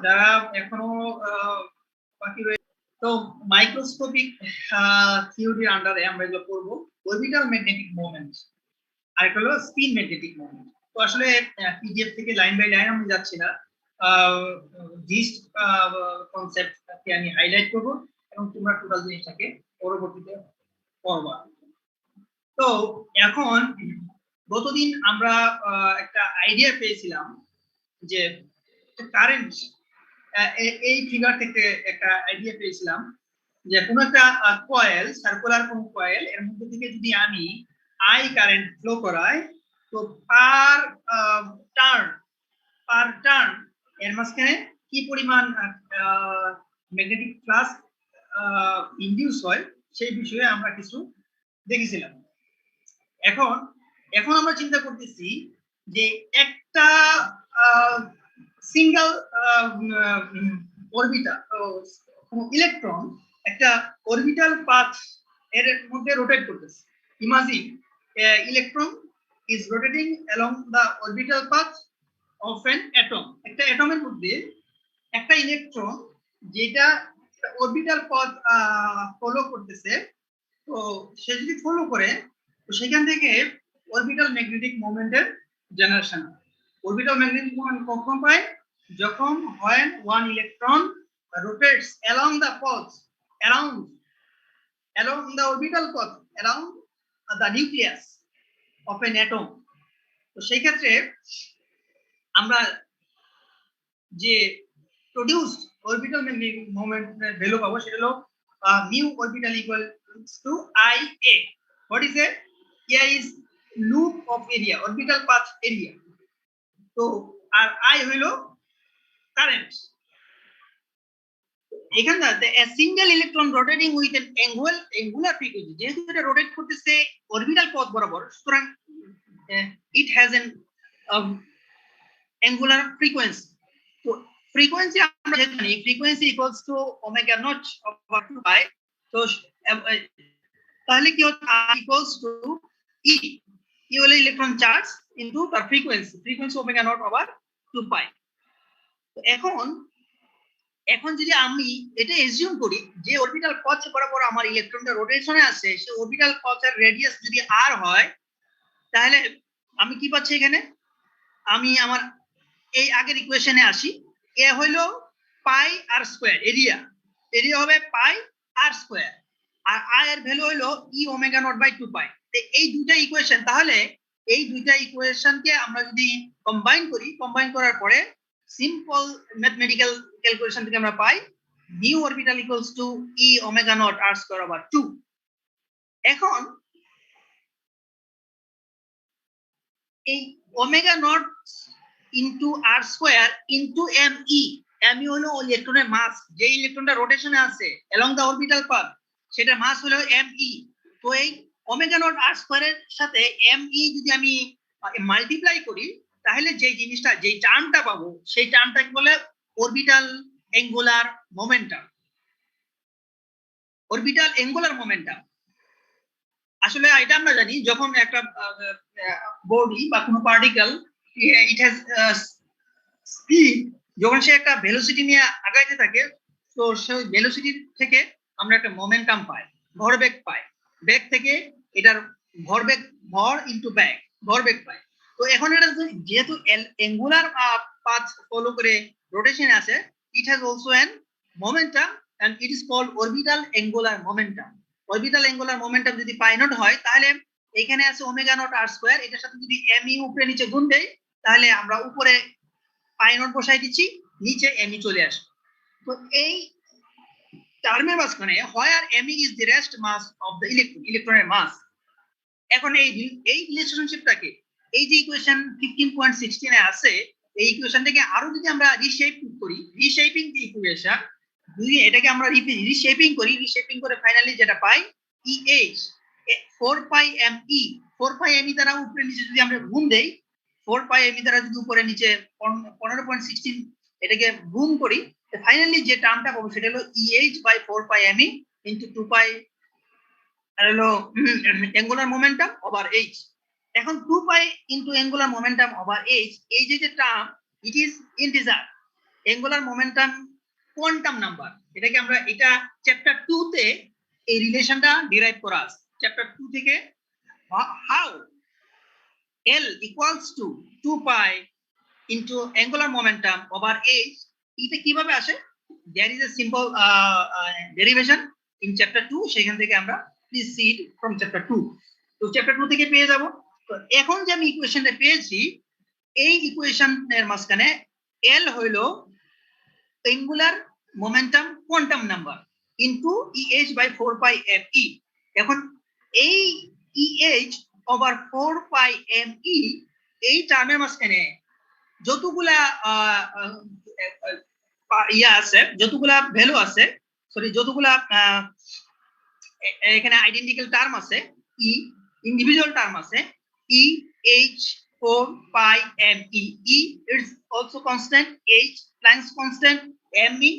যারা এখনো বাকি রয়েছে, তো মাইক্রোস্কোপিক থিওরির আন্ডারে আমরা এগুলো পড়বো। অরবিটাল ম্যাগনেটিক মোমেন্ট আর একটা হলো স্পিন ম্যাগনেটিক মোমেন্ট। তো আসলে পিডিএফ থেকে লাইন বাই লাইন আমি যাচ্ছি না, জিস্ট কনসেপ্টকে আমি হাইলাইট করব এবং তোমরা টোটাল জিনিসটাকে পরবর্তীতে পড়বা। তো এখন গতদিন আমরা একটা আইডিয়া পেয়েছিলাম যে কারেন্ট, এই ফিগার থেকে একটা আইডিয়া পেয়েছিলাম যে কোন একটা কয়েল, সার্কুলার কোন কয়েল, এর মধ্যে থেকে যদি আমি আই কারেন্ট ফ্লো করাই, তো পার টার্ন এর মাঝখানে কি পরিমাণ ম্যাগনেটিক ফ্লাক্স ইনডিউস হয় সেই বিষয়ে আমরা কিছু দেখেছিলাম। এখন আমরা চিন্তা করতেছি যে একটা সিঙ্গেল অরবিটাল ইলেকট্রন একটা অরবিটাল পাথ এর মধ্যে রোটেট করতেছে। Imagine electron is rotating along the orbital path of an atom. একটা অ্যাটমের মধ্যে একটা ইলেকট্রন যেটা অরবিটাল পথ ফলো করতেছে, তো সে যদি ফলো করে তো সেখান থেকে অরবিটাল ম্যাগনেটিক মোমেন্টের জেনারেশন। অরবিটাল ম্যাগনেটিক মোমেন্ট কখন পায়? যখন when one electron rotates along the path along the orbital path around the nucleus of an atom. তো সেই ক্ষেত্রে আমরা যে প্রডিউসড অরবিটাল ম্যাগনেটিক মোমেন্টের ভ্যালু পাবো সেটা হলো mu orbital equals to IA. What is it? IA is loop of area, orbital path area. তো আর I হলো কারেন্ট। এখানটাতে a single electron rotating with an angular frequency, যেহেতু এটা রোটেট করতেছে অরবিটাল পথ বরাবর, সুতরাং it has an angular frequency. তো ফ্রিকোয়েন্সি আমরা জানি frequency equals to omega not over 2 তো তাহলে কি হচ্ছে ইকুয়ালস টু ই হলো ইলেকট্রন চার্জ ইনটু তার ফ্রিকোয়েন্সি ওমেগা নট ওভার 2 পাই। তো এখন যদি আমি এটা এজিউম করি যে অরবিটাল পথ বরাবর আমার ইলেকট্রনটা রোটেশনে আছে, সেই অরবিটাল পথের রেডিয়াস যদি r হয়, তাহলে আমি কি পাচ্ছি এখানে? আমি আমার এই আগের ইকুয়েশনে আসি, এ হলো পাই আর স্কয়ার, এরিয়া হবে পাই আর স্কয়ার, আর আই এর ভ্যালু হলো ই ওমেগা নট বাই 2 পাই। তো এই দুইটা ইকুয়েশন, তাহলে এই দুইটা ইকুয়েশনকে আমরা যদি কম্বাইন করার পরে সিম্পল ম্যাথমেটিক্যাল ক্যালকুলেশন থেকে আমরা পাই mu orbital equals to e omega naught r square over 2। এখন এই omega naught into r square into m e হলো ইলেকট্রনের মাস, যে ইলেকট্রনটা রোটেশনে আছে along the orbital path, সেটা মাস হলো এমই। তো এই ওমেগা নট আর স্কয়ারের সাথে এমই যদি আমি মাল্টিপ্লাই করি, তাহলে যে জিনিসটা, যে টার্মটা পাবো, সেই টার্মটাকে বলে অরবিটাল অ্যাঙ্গুলার মোমেন্টাম। আসলে এটা আমরা জানি যখন একটা বডি বা কোনো পার্টিকেল ইট হ্যাজ স্পিড, যখন সে একটা ভেলোসিটি নিয়ে আগাইতে থাকে, তো সেই ভেলোসিটি থেকে আমরা একটা মোমেন্টাম পাই, ভরবেগ পাই। বেগ থেকে এটার ভর ইনটু ভরবেগ পাই। তো এখন এটা যেহেতু অ্যাঙ্গুলার পাথ ফলো করে রোটেশন আছে, it has also an momentum and it is called orbital angular momentum. Orbital angular momentum যদি পাই নট হয়, তাহলে এখানে আছে ওমেগা নট আর স্কয়ার, এটার সাথে যদি এমই উপরে নিচে গুণ দেই, তাহলে আমরা উপরে পাই নট বসাই দিচ্ছি, নিচে এমই চলে আসে। তো এই টার্মের মাঝখানে where m e is the rest mass of the ইলেকট্রনের মাস। এখন এই রিলেশনশিপটাকে এই যে ইকুয়েশন 15.16 এ আছে, এই ইকুয়েশনটাকে আরো যদি আমরা রিশেপিং দি ইকুয়েশন, যদি এটাকে আমরা রিশেপিং করে ফাইনালি যেটা পাই EH 4 pi ME 4 pi ME দ্বারা উপরে নিচে যদি আমরা গুণ দেই, 4 পাই ME দ্বারা যদি উপরে নিচে 15.16 এটাকে গুণ করি, ফাইনালি যে টার্মটা পাবো সেটা হলো EH by 4 pi ME into 2 pi আর হলো অ্যাঙ্গুলার মোমেন্টাম ওভার H। এখন 2 pi into angular momentum over H, এই যে term, it is integer. Angular momentum quantum number. এটাকে আমরা এটা চ্যাপ্টার 2 তে এই রিলেশনটা ডিরাইভ করা আছে। চ্যাপ্টার 2 থেকে how L equals to 2 pi into angular momentum over h, এটা কিভাবে আসে? There is a simple derivation in chapter 2, সেখান থেকে আমরা please see it from chapter 2. তো চ্যাপ্টার 2 থেকে পেয়ে যাব। তো এখন যে আমি ইকুয়েশনটা পেয়েছি, এই ইকুয়েশনের মাঝখানে L হইল angular momentum quantum number into EH by 4 pi ME। এখন এই EH over 4 pi ME এই টার্মের মাঝখানে যতগুলা ইয়া আছে, যতগুলা ভ্যালু আছে, সরি যতগুলা এখানে আইডেন্টিক্যাল টার্ম আছে, ই ইন্ডিভিজুয়াল টার্ম আছে, E H 4 pi ME, E is also constant, H Planck's constant, ME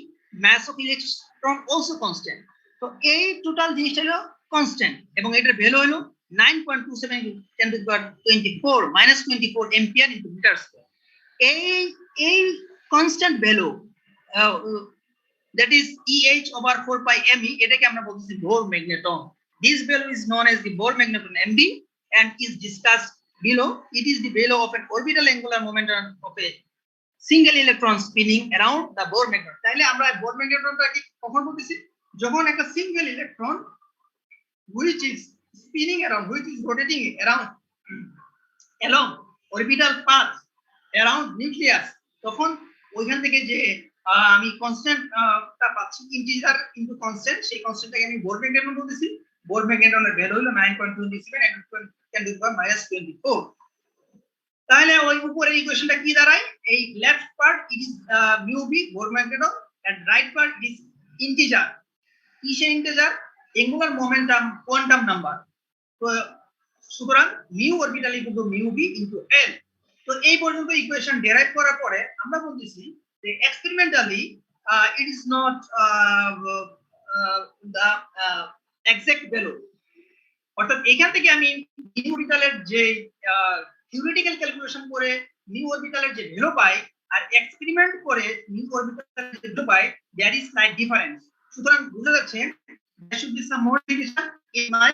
mass of electron also constant। তো এই টোটাল জিনিসটা হলো কনস্ট্যান্ট এবং এটার ভ্যালু হলো 9.27 10 to the power 24 -24 ampere into meter square। এই constant value that is EH over 4 pi ME, এটাকে আমরা বলতেছি Bohr magneton। This value is known as the Bohr magneton MB and is discussed below. It is the value of an orbital angular momentum of a single electron spinning around the Bohr magneton। তাহলে আমরা Bohr magnetonটাকে কখন বলতেছি? যখন একটা single electron which is spinning around, which is rotating around along orbital path around nucleus, তখন ওইখান থেকে যে আমি কনস্ট্যান্ট টা পাচ্ছি ইন্টিজার ইনটু কনস্ট্যান্ট, সেই কনস্ট্যান্টটাকে আমি বোর ম্যাগনেটন বলতেছি। বোর ম্যাগনেটনের ভ্যালু হলো 9.27 and 10 to the power -24। তাহলে ওই উপরের ইকুয়েশনটা কি দাঁড়ায়? এই left part it is mu B Bohr magneton and right part is integer. কিসের integer? Angular momentum quantum number. তো সুতরাং mu orbital equal to mu B into L. তো এই পর্যন্ত ইকুয়েশন ডেরাইভ করার পরে আমরা বলতেছি যে experimentally it is not the exact value। অর্থাৎ এখান থেকে আমি মিউ অরবিটালের যে থিওরিটিক্যাল ক্যালকুলেশন করে মিউ অরবিটালের যে ভ্যালু পাই আর এক্সপেরিমেন্ট করে মিউ অরবিটালের যে value pi, there is slight difference। সুতরাং বুঝা যাচ্ছে there should be some modification in my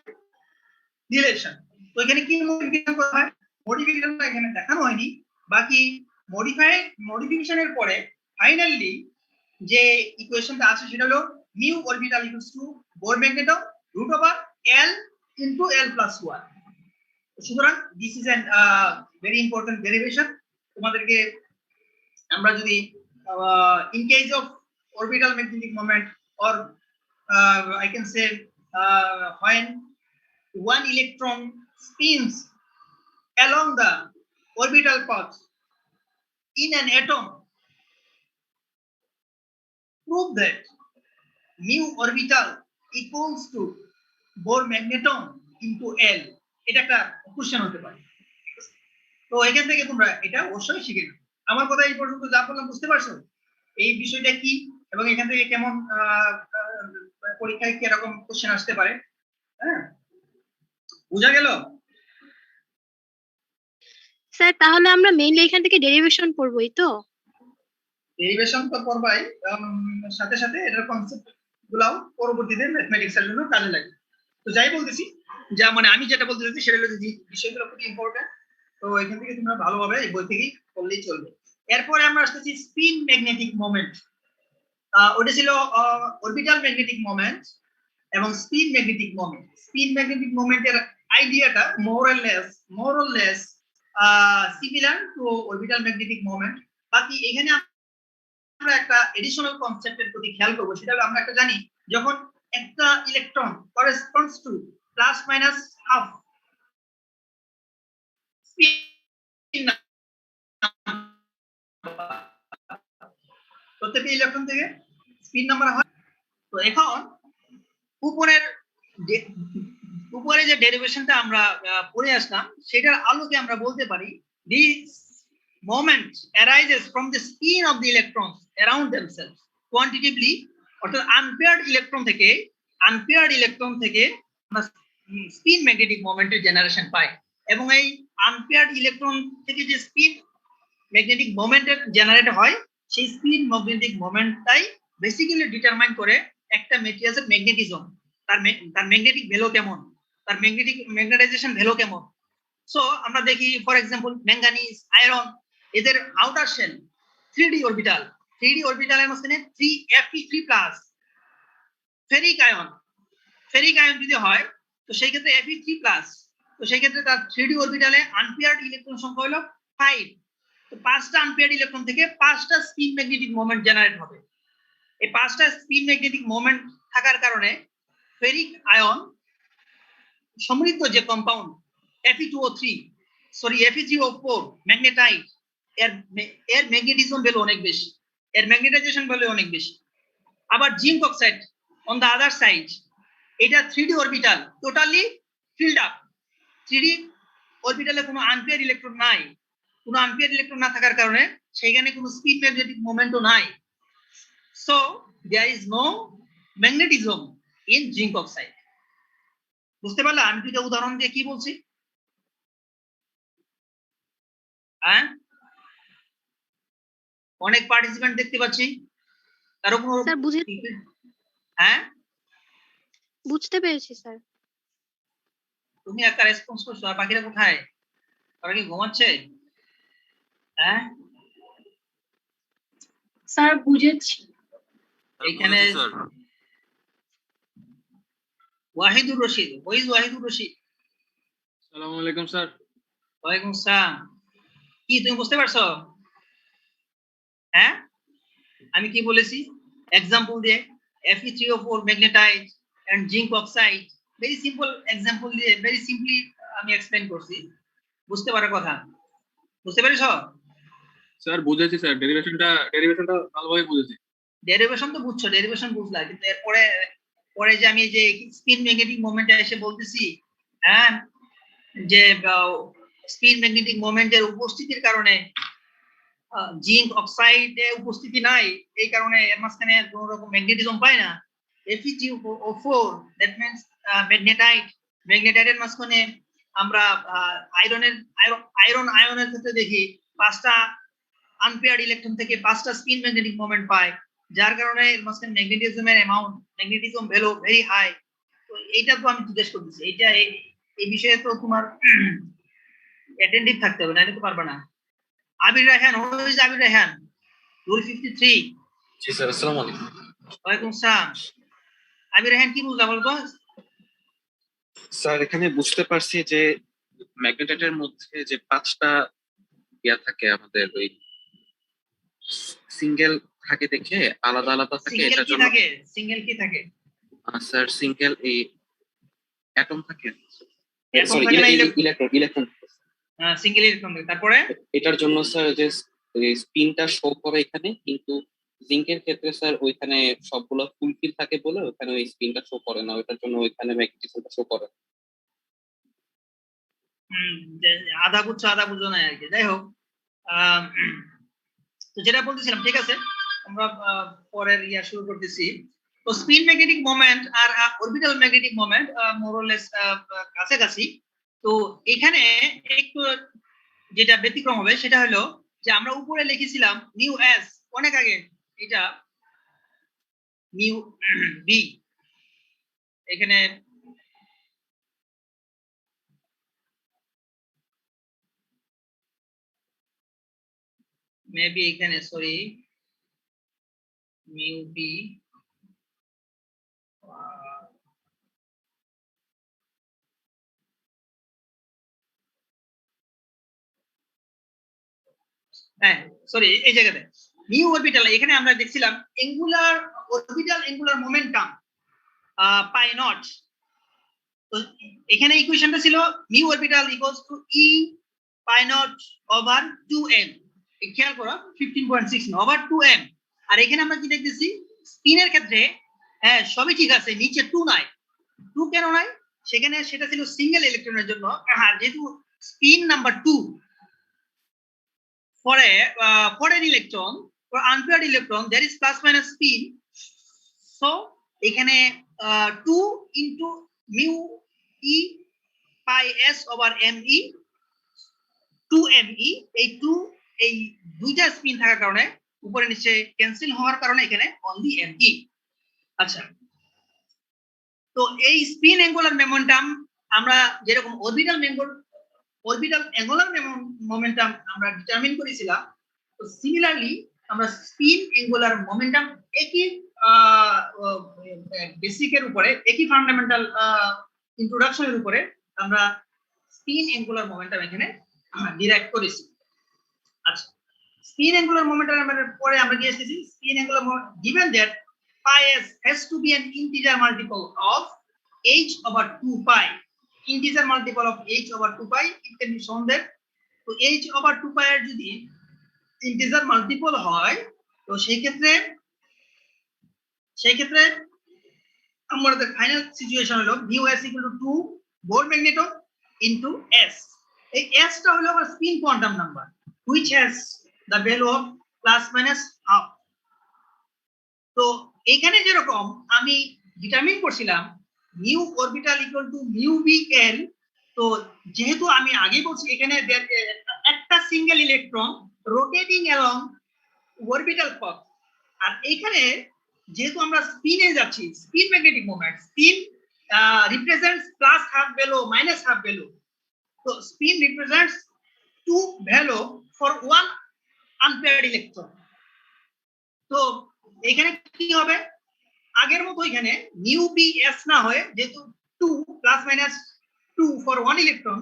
relation। তো এখানে কি মডিফিকেশন করা হয়? মডিফিকেশনটা এখানে দেখানো হয়নি, বাকি মডিফিকেশনের পরে ফাইনালি যে ইকুয়েশনটা আছে সেটা হলো mu orbital equals to Bohr magneton root over L into L plus 1। সুতরাং this is an very important derivation. তোমাদেরকে আমরা যদি in case of orbital magnetic moment or I can say when one electron spins along the orbital path in an atom, prove that mu orbital equals to Bohr magneton into L। এটা একটা question হতে পারে। তো এখান থেকে তোমরা এটা অবশ্যই শিখে নাও। আমার কথা এই পর্যন্ত যা বললাম বুঝতে পারছো এই বিষয়টা কি এবং এখান থেকে কেমন পরীক্ষায় কি রকম কোশ্চেন আসতে পারে? হ্যাঁ, বুঝা গেল স্যার? তাহলে আমরা মেইনলি এখান থেকে ডেরিভেশন পড়বই তো? ডেরিভেশন তো পড়বাই, সাথে সাথে এটার কনসেপ্ট গুলাও পরবর্তীতে ম্যাথমেটিক্সের জন্য কাজে লাগে। তো যাই বলতেছি, যা মানে আমি যেটা বলতে চাইছি সেটা হলো যে বিষয়গুলো খুব ইম্পর্টেন্ট। তো এখান থেকে তোমরা ভালোভাবে এই বই থেকেই পড়লেই চলবে। এরপরে আমরা আসতেছি স্পিন ম্যাগনেটিক মোমেন্ট। ওটা ছিল অরবিটাল ম্যাগনেটিক মোমেন্ট এবং spin magnetic moment. Spin magnetic মোমেন্টের আইডিয়াটা more or less similar to orbital magnetic moment. বাকি এখানে আমরা একটা এডিশনাল কনসেপ্টের প্রতি খেয়াল করব, সেটা হলো আমরা একটা জানি যখন একটা electron corresponds two plus minus half spin প্রত্যেকটা ইলেকট্রন থেকে স্পিন নাম্বার হয়। তো এখন উপরে যে ডেরিভেশনটা আমরা পড়ে আসলাম সেটার আলোকে আমরা বলতে পারি this moment arises from the spin of the electrons around themselves quantitatively। অর্থাৎ আনপেয়ার্ড ইলেকট্রন থেকে আমরা স্পিন ম্যাগনেটিক মোমেন্টের জেনারেশন পাই এবং এই আনপেয়ার্ড ইলেকট্রন থেকে যে স্পিন ম্যাগনেটিক মোমেন্টের জেনারেট হয় সেই স্পিন ম্যাগনেটিক মোমেন্টটাই বেসিক্যালি ডিটারমাইন করে একটা মেটেরিয়ালসের ম্যাগনেটিজম, তার ম্যাগনেটিক ভ্যালু কেমন, তার ম্যাগনেটাইজেশন ভ্যালু কেমন। সো আমরা দেখি ফর এক্সাম্পল ম্যাঙ্গানিজ, আয়রন, এদের outer shell 3d orbital, 3d অরবিটালের মাঝখানে 3fe3+। ফেরিক আয়ন যদি হয় তো সেই ক্ষেত্রে Fe3+, তো সেই ক্ষেত্রে তার 3d অরবিটালে আনপেয়ার্ড ইলেকট্রন সংখ্যা হলো 5। তো 5টা আনপেয়ার্ড ইলেকট্রন থেকে 5টা স্পিন ম্যাগনেটিক মোমেন্ট জেনারেট হবে। এই 5টা স্পিন ম্যাগনেটিক মোমেন্ট থাকার কারণে ফেরিক আয়ন সমৃদ্ধ যে কম্পাউন্ড Fe3O4 ম্যাগনেটাইট, এর ম্যাগনেটিজম ভ্যালু অনেক বেশি, এর ম্যাগনেটাইজেশন ভ্যালু অনেক বেশি। আবার zinc oxide on the other side, এটা 3d orbital totally filled up, 3d অরবিটালে কোনো আনপেয়ার ইলেকট্রন নাই, কোনো আনপেয়ার ইলেকট্রন না থাকার কারণে সেখানে কোনো স্পিন ম্যাগনেটিক মোমেন্টও নাই। So there is no magnetism in zinc oxide. বুঝতে পারলে আমি দুইটা উদাহরণ দিয়ে কি বলছি? হ্যাঁ, অনেক পার্টিসিপেন্ট দেখতে পাচ্ছি, কারো কোনো স্যার হ্যাঁ বুঝতে পেরেছি স্যার। তুমি একটা রেসপন্স করছো, আর বাকিরা কোথায়? তারা কি ঘুমাচ্ছে? হ্যাঁ স্যার বুঝেছি। এখানে ওয়াহিদুর রশিদ, ওয়াহিদুর রশিদ। আসসালামু আলাইকুম স্যার। ওয়ালাইকুম আসসালাম। কি তুমি বুঝতে পারছো? হ্যাঁ, আমি কি বলেছি এক্সাম্পল দিয়ে? Fe3O4 magnetite and zinc oxide, very simple example দিয়ে ভেরি সিম্পলি আমি এক্সপ্লেইন করছি। বুঝতে পারার কথা, বুঝতে পেরেছো? স্যার বুঝেছি স্যার, ডেরিভেশনটা ভালোভাবে বুঝেছি। ডেরিভেশন তো বুঝছো, ডেরিভেশন বুঝলা, কিন্তু এরপরে পরে যে আমি যে স্পিন ম্যাগনেটিক মোমেন্টে এসে বলতেছি, হ্যাঁ, যে স্পিন ম্যাগনেটিক মোমেন্টের উপস্থিতির কারণে জিঙ্ক অক্সাইডে উপস্থিতি নাই, এই কারণে এর মাঝখানে কোনো রকম ম্যাগনেটিজম পায় না। Fe3O4 দ্যাট মিন্স ম্যাগনেটাইটের মাঝখানে আমরা আয়রন আয়নের ক্ষেত্রে দেখি 5টা আনপেয়ার্ড ইলেকট্রন থেকে 5টা স্পিন ম্যাগনেটিক মোমেন্ট পায়, যার কারণে এর মাঝখানে ম্যাগনেটিজমের amount, magnetism value very high. তো এইটা তো আমি জিজ্ঞেস করতেছি, এইটা এই বিষয়ে তো তোমার অ্যাটেন্টিভ থাকতে হবে, নাহলে তো পারবে না। Abir Raihan, who is Abir Raihan? Roll 53। জি স্যার, আসসালামু আলাইকুম। ওয়ালাইকুম আসসালাম। আবির রায়হান কি বুঝলা বলতো? স্যার এখানে বুঝতে পারছি যে ম্যাগনেটাইটের মধ্যে যে 5টা ইয়া থাকে, আমাদের ওই সিঙ্গেল থাকে দেখে আলাদা আলাদা থাকে, সিঙ্গেল এটার কি জন্য থাকে? সিঙ্গেল কি থাকে? স্যার সিঙ্গেল এই অ্যাটম থাকে, Atom সরি থাকে না, ইলেকট্রন। সিঙ্গেল ইলেকট্রন থাকে। তারপরে এটার জন্য স্যার যে স্পিনটা শো করে এখানে, কিন্তু জিঙ্কের ক্ষেত্রে স্যার ওইখানে সবগুলো ফুলফিল থাকে বলে ওখানে ওই স্পিনটা শো করে না, ওইটার জন্য ওইখানে ম্যাগনেটিজমটা শো করে। আধা বুঝছো আধা বুঝো না আর কি। যাই হোক, তো যেটা বলতেছিলাম, ঠিক আছে, আমরা পরের ইয়া শুরু করতেছি। তো স্পিন ম্যাগনেটিক মোমেন্ট আর orbital magnetic moment more or less কাছাকাছি। তো এখানে একটু যেটা ব্যতিক্রম হবে সেটা হলো যে আমরা উপরে লিখেছিলাম নিউ এস অনেক আগে, এটা নিউ বি, এখানে মেবি এখানে সরি মিউ বি, হ্যাঁ সরি, এই জায়গাতে নিউ অরবিটাল, এখানে আমরা দেখছিলাম angular orbital angular momentum pi not. তো এখানে ইকুয়েশনটা ছিল new orbital equals to E pi not over 2m। খেয়াল করো 15.6 ওভার 2m। আর এখানে আমরা কি দেখতেছি, স্পিনের ক্ষেত্রে হ্যাঁ সবই ঠিক আছে, নিচে 2 নাই। 2 কেন নাই? সেখানে সেটা ছিল সিঙ্গেল ইলেকট্রনের জন্য। আর যেহেতু spin number 2 for an electron, for unpaired electron there is plus minus spin, so এখানে 2 into mu e pi s over me 2me, এই 2 এই দুইটা স্পিন থাকার কারণে উপরে নিচে ক্যান্সেল হওয়ার কারণে এখানে অনলি এমই। আচ্ছা, তো এই স্পিন অ্যাঙ্গুলার মোমেন্টাম আমরা যেরকম অরবিটাল অ্যাঙ্গুলার মোমেন্টাম আমরা ডিটারমিন করেছিলাম, তো সিমিলারলি আমরা স্পিন অ্যাঙ্গুলার মোমেন্টাম একই বেসিকের উপরে, একই ফান্ডামেন্টাল ইন্ট্রোডাকশনের উপরে আমরা স্পিন অ্যাঙ্গুলার মোমেন্টাম এখানে ডিরাইভ করেছি। আচ্ছা, স্পিন অ্যাঙ্গুলার মোমেন্টাম পরে আমরা কি এসেছি, spin angular given that pi s has to be an integer multiple of h over 2 pi, integer multiple of h over 2 pi, it can be shown that তো h over 2 pi এর যদি integer multiple হয়, তো সেই ক্ষেত্রে আমাদের final situation হলো mu s equal to 2 Bohr magneton into s। এই s টা হলো আমার spin quantum number which has the value of plus minus half। তো এখানে যেরকম আমি ডিটারমিন করছিলাম mu orbital equal to mu bl, তো যেহেতু আমি আগে বলছি এখানে একটা single electron rotating along orbital path, আর এখানে যেহেতু আমরা স্পিনে যাচ্ছি, spin magnetic moment, spin represents plus half value minus half value, তো spin represents two value for one unpaired electron. তো এখানে কি হবে, আগের মতো এখানে মিউ বি এস না হয়ে যেহেতু 2 plus minus 2 for one electron,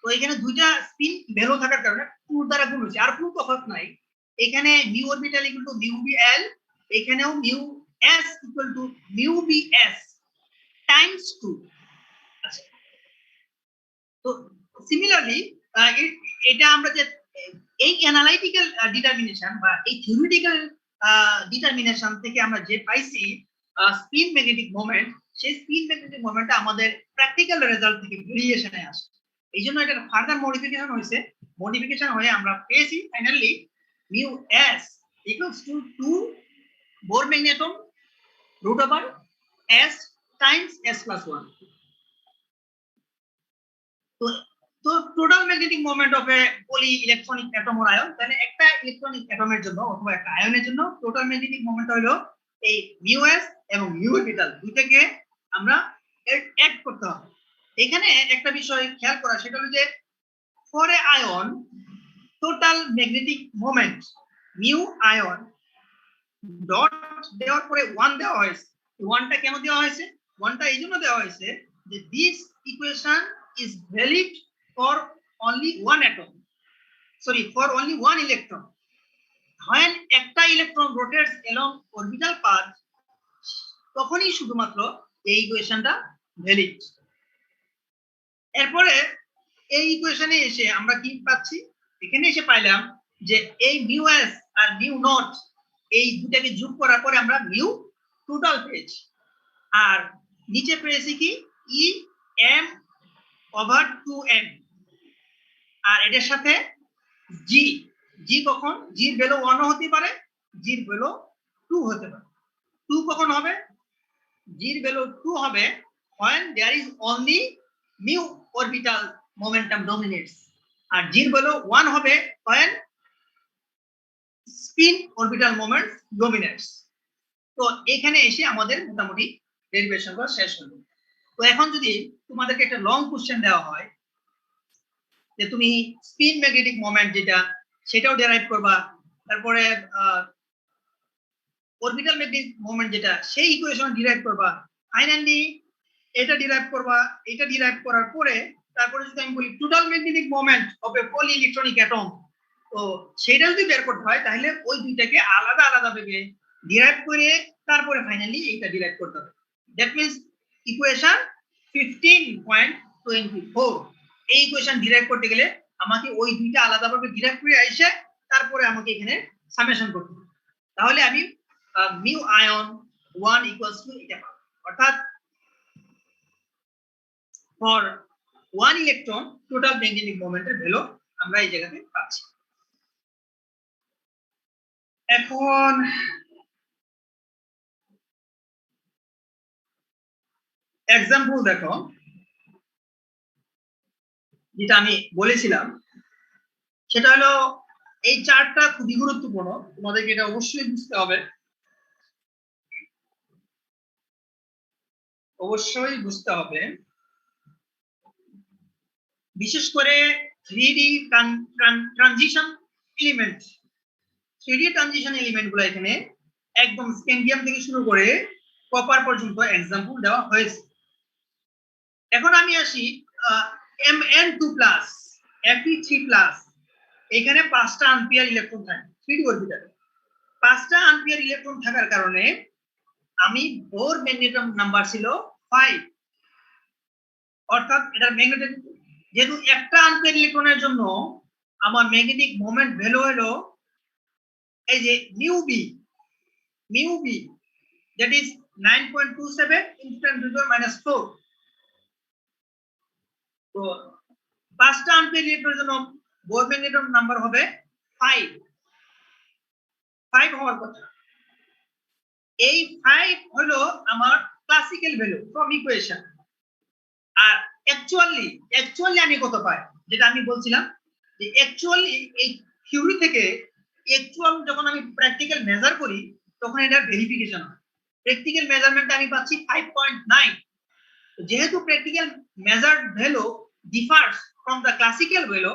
তো এখানে দুইটা স্পিন ভ্যালু থাকার কারণে 2 দ্বারা গুণ হচ্ছে, আর কোনো তফাৎ নাই। এখানে mu orbital equal to mu B L, এখানেও mu S equal to mu B S times 2। আচ্ছা, তো সিমিলারলি এটা আমরা যে এই অ্যানালাইটিক্যাল ডিটারমিনেশন বা এই থিওরিটিক্যাল ডিটারমিনেশন থেকে আমরা যে পাইছি স্পিন ম্যাগনেটিক মোমেন্ট, সেই স্পিন ম্যাগনেটিক মোমেন্টটা আমাদের প্র্যাকটিক্যাল রেজাল্ট থেকে ভেরিয়েশনে আসে। এই জন্য এটা ফার্দার মডিফিকেশন হয়েছে, মডিফিকেশন হয়ে আমরা পেয়েছি finally mu S equals to 2 Bohr magneton root over S times S plus 1। তো total magnetic moment of a poly electronic atom or ion, তাহলে একটা ইলেকট্রনিক অ্যাটমের জন্য অথবা একটা আয়নের জন্য টোটাল ম্যাগনেটিক মোমেন্ট হলো এই মিউ এস এবং মিউ অরবিটাল দুইটাকে আমরা অ্যাড করতে হবে। এখানে একটা বিষয় খেয়াল করা, সেটা হলো যে for a ion total magnetic moment mu ion dot দেওয়ার পরে 1 দেওয়া হয়েছে। 1টা কেন দেওয়া হয়েছে? 1টা এই জন্য দেওয়া হয়েছে যে this equation is valid for only one atom, sorry, for only one electron. When একটা electron rotates along orbital path, তখনই শুধুমাত্র এই ইকুয়েশনটা ভ্যালিড। এরপরে এই ইকুয়েশনে এসে আমরা কি পাচ্ছি, এখানে এসে পাইলাম যে এই mu S R mu not এই দুটাকে যোগ করার পরে আমরা মিউ টোটাল পেয়েছি, আর নিচে পেয়েছি কি ই এম ওভার 2n, আর এটার সাথে জি, জি কখন জির ভ্যালু 1 হতে পারে, জির ভ্যালু 2 হতে পারে। 2 কখন হবে? জির ভ্যালু 2 হবে when there is only mu orbital momentum dominates, আর জির ভ্যালু 1 হবে when spin orbital moment dominates। তো এখানে এসে আমাদের মোটামুটি ডেরিভেশন করা শেষ হলো। তো এখন যদি তোমাদেরকে একটা লং কোশ্চেন দেওয়া হয় যে তুমি স্পিন ম্যাগনেটিক মোমেন্ট যেটা সেটাও ডেরাইভ করবা, তারপরে অরবিটাল ম্যাগনেটিক মোমেন্ট যেটা সেই ইকুয়েশন ডিরাইভ করবা, ফাইনালি এটা ডিরাইভ করবা, এটা ডিরাইভ করার পরে তারপরে যদি আমি বলি total magnetic moment of a poly electronic atom, তো সেটা যদি বের করতে হয় তাহলে ওই দুইটাকে আলাদা আলাদা ভাবে ডিরাইভ করে তারপরে ফাইনালি এটা ডিরাইভ করতে হবে। দ্যাট মিন্স ইকুয়েশন 15.24 এই ইকুয়েশন ডিরাইভ করতে গেলে আমাকে ওই দুইটা আলাদাভাবে ডিরাইভ করে এসে তারপরে আমাকে এখানে সামেশন করতে হবে, তাহলে আমি মিউ আয়ন 1 ইকুয়ালস টু এটা পাবো। অর্থাৎ ফর 1 ইলেকট্রন টোটাল ম্যাগনেটিক মোমেন্টের ভ্যালু আমরা এই জায়গাতে পাচ্ছি। এখন এক্সাম্পল দেখো, যেটা আমি বলেছিলাম সেটা হলো এই চার্টটা খুবই গুরুত্বপূর্ণ, তোমাদেরকে এটা অবশ্যই বুঝতে হবে, অবশ্যই বুঝতে হবে। বিশেষ করে 3D transition element, 3D transition element গুলো এখানে একদম স্ক্যান্ডিয়াম থেকে শুরু করে কপার পর্যন্ত এক্সাম্পল দেওয়া হয়েছে। এখন আমি আসি Mn2+, Fe3+, এখানে 5টা আনপেয়ার ইলেকট্রন থাকে 3D অরবিটালে। 5টা আনপেয়ার ইলেকট্রন থাকার কারণে আমি বোর ম্যাগনেটিক নাম্বার ছিল 5, অর্থাৎ এটার ম্যাগনেটিক, যেহেতু একটা আনপেয়ার ইলেকট্রনের জন্য আমার ম্যাগনেটিক মোমেন্ট ভ্যালু হলো এই যে মিউ বি দ্যাট ইজ 9.27 × 10⁻⁴। তো 5টা আনপেয়ার ইলেকট্রনের জন্য বোর ম্যাগনেটিক নাম্বার হবে 5 হওয়ার কথা। এই 5 হলো আমার ক্লাসিক্যাল ভ্যালু ফ্রম ইকুয়েশন। আর অ্যাকচুয়ালি আমি কত পাই, যেটা আমি বলছিলাম যে অ্যাকচুয়ালি এই থিওরি থেকে অ্যাকচুয়াল যখন আমি প্র্যাকটিক্যাল মেজার করি তখন এটার ভেরিফিকেশন হয়। প্র্যাকটিক্যাল মেজারমেন্টে আমি পাচ্ছি 5.9। যেহেতু practical measured value differs from the classical value,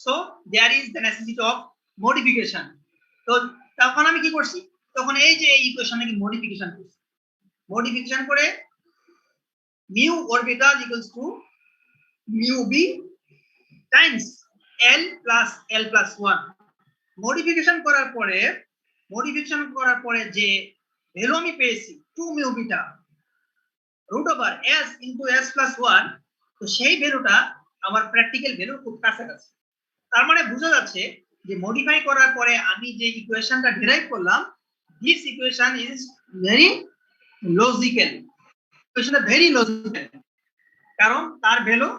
so there is the necessity of modification. তো তখন আমি কি করছি, তখন এই যে এই ইকুয়েশনটাকে মডিফিকেশন করছি, মডিফিকেশন করে mu orbital equals to mu b times l plus l plus 1। Modification করার পরে যে ভ্যালু আমি পেয়েছি 2 mu beta √s into s plus 1, তো সেই ভ্যালুটা আমার প্র্যাকটিক্যাল ভ্যালু খুব কাছাকাছি। তার মানে বোঝা যাচ্ছে যে মডিফাই করার পরে আমি যে ইকুয়েশনটা ডিরাইভ করলাম, this equation is very logical, ইকুয়েশনটা ভেরি লজিক্যাল, কারণ তার value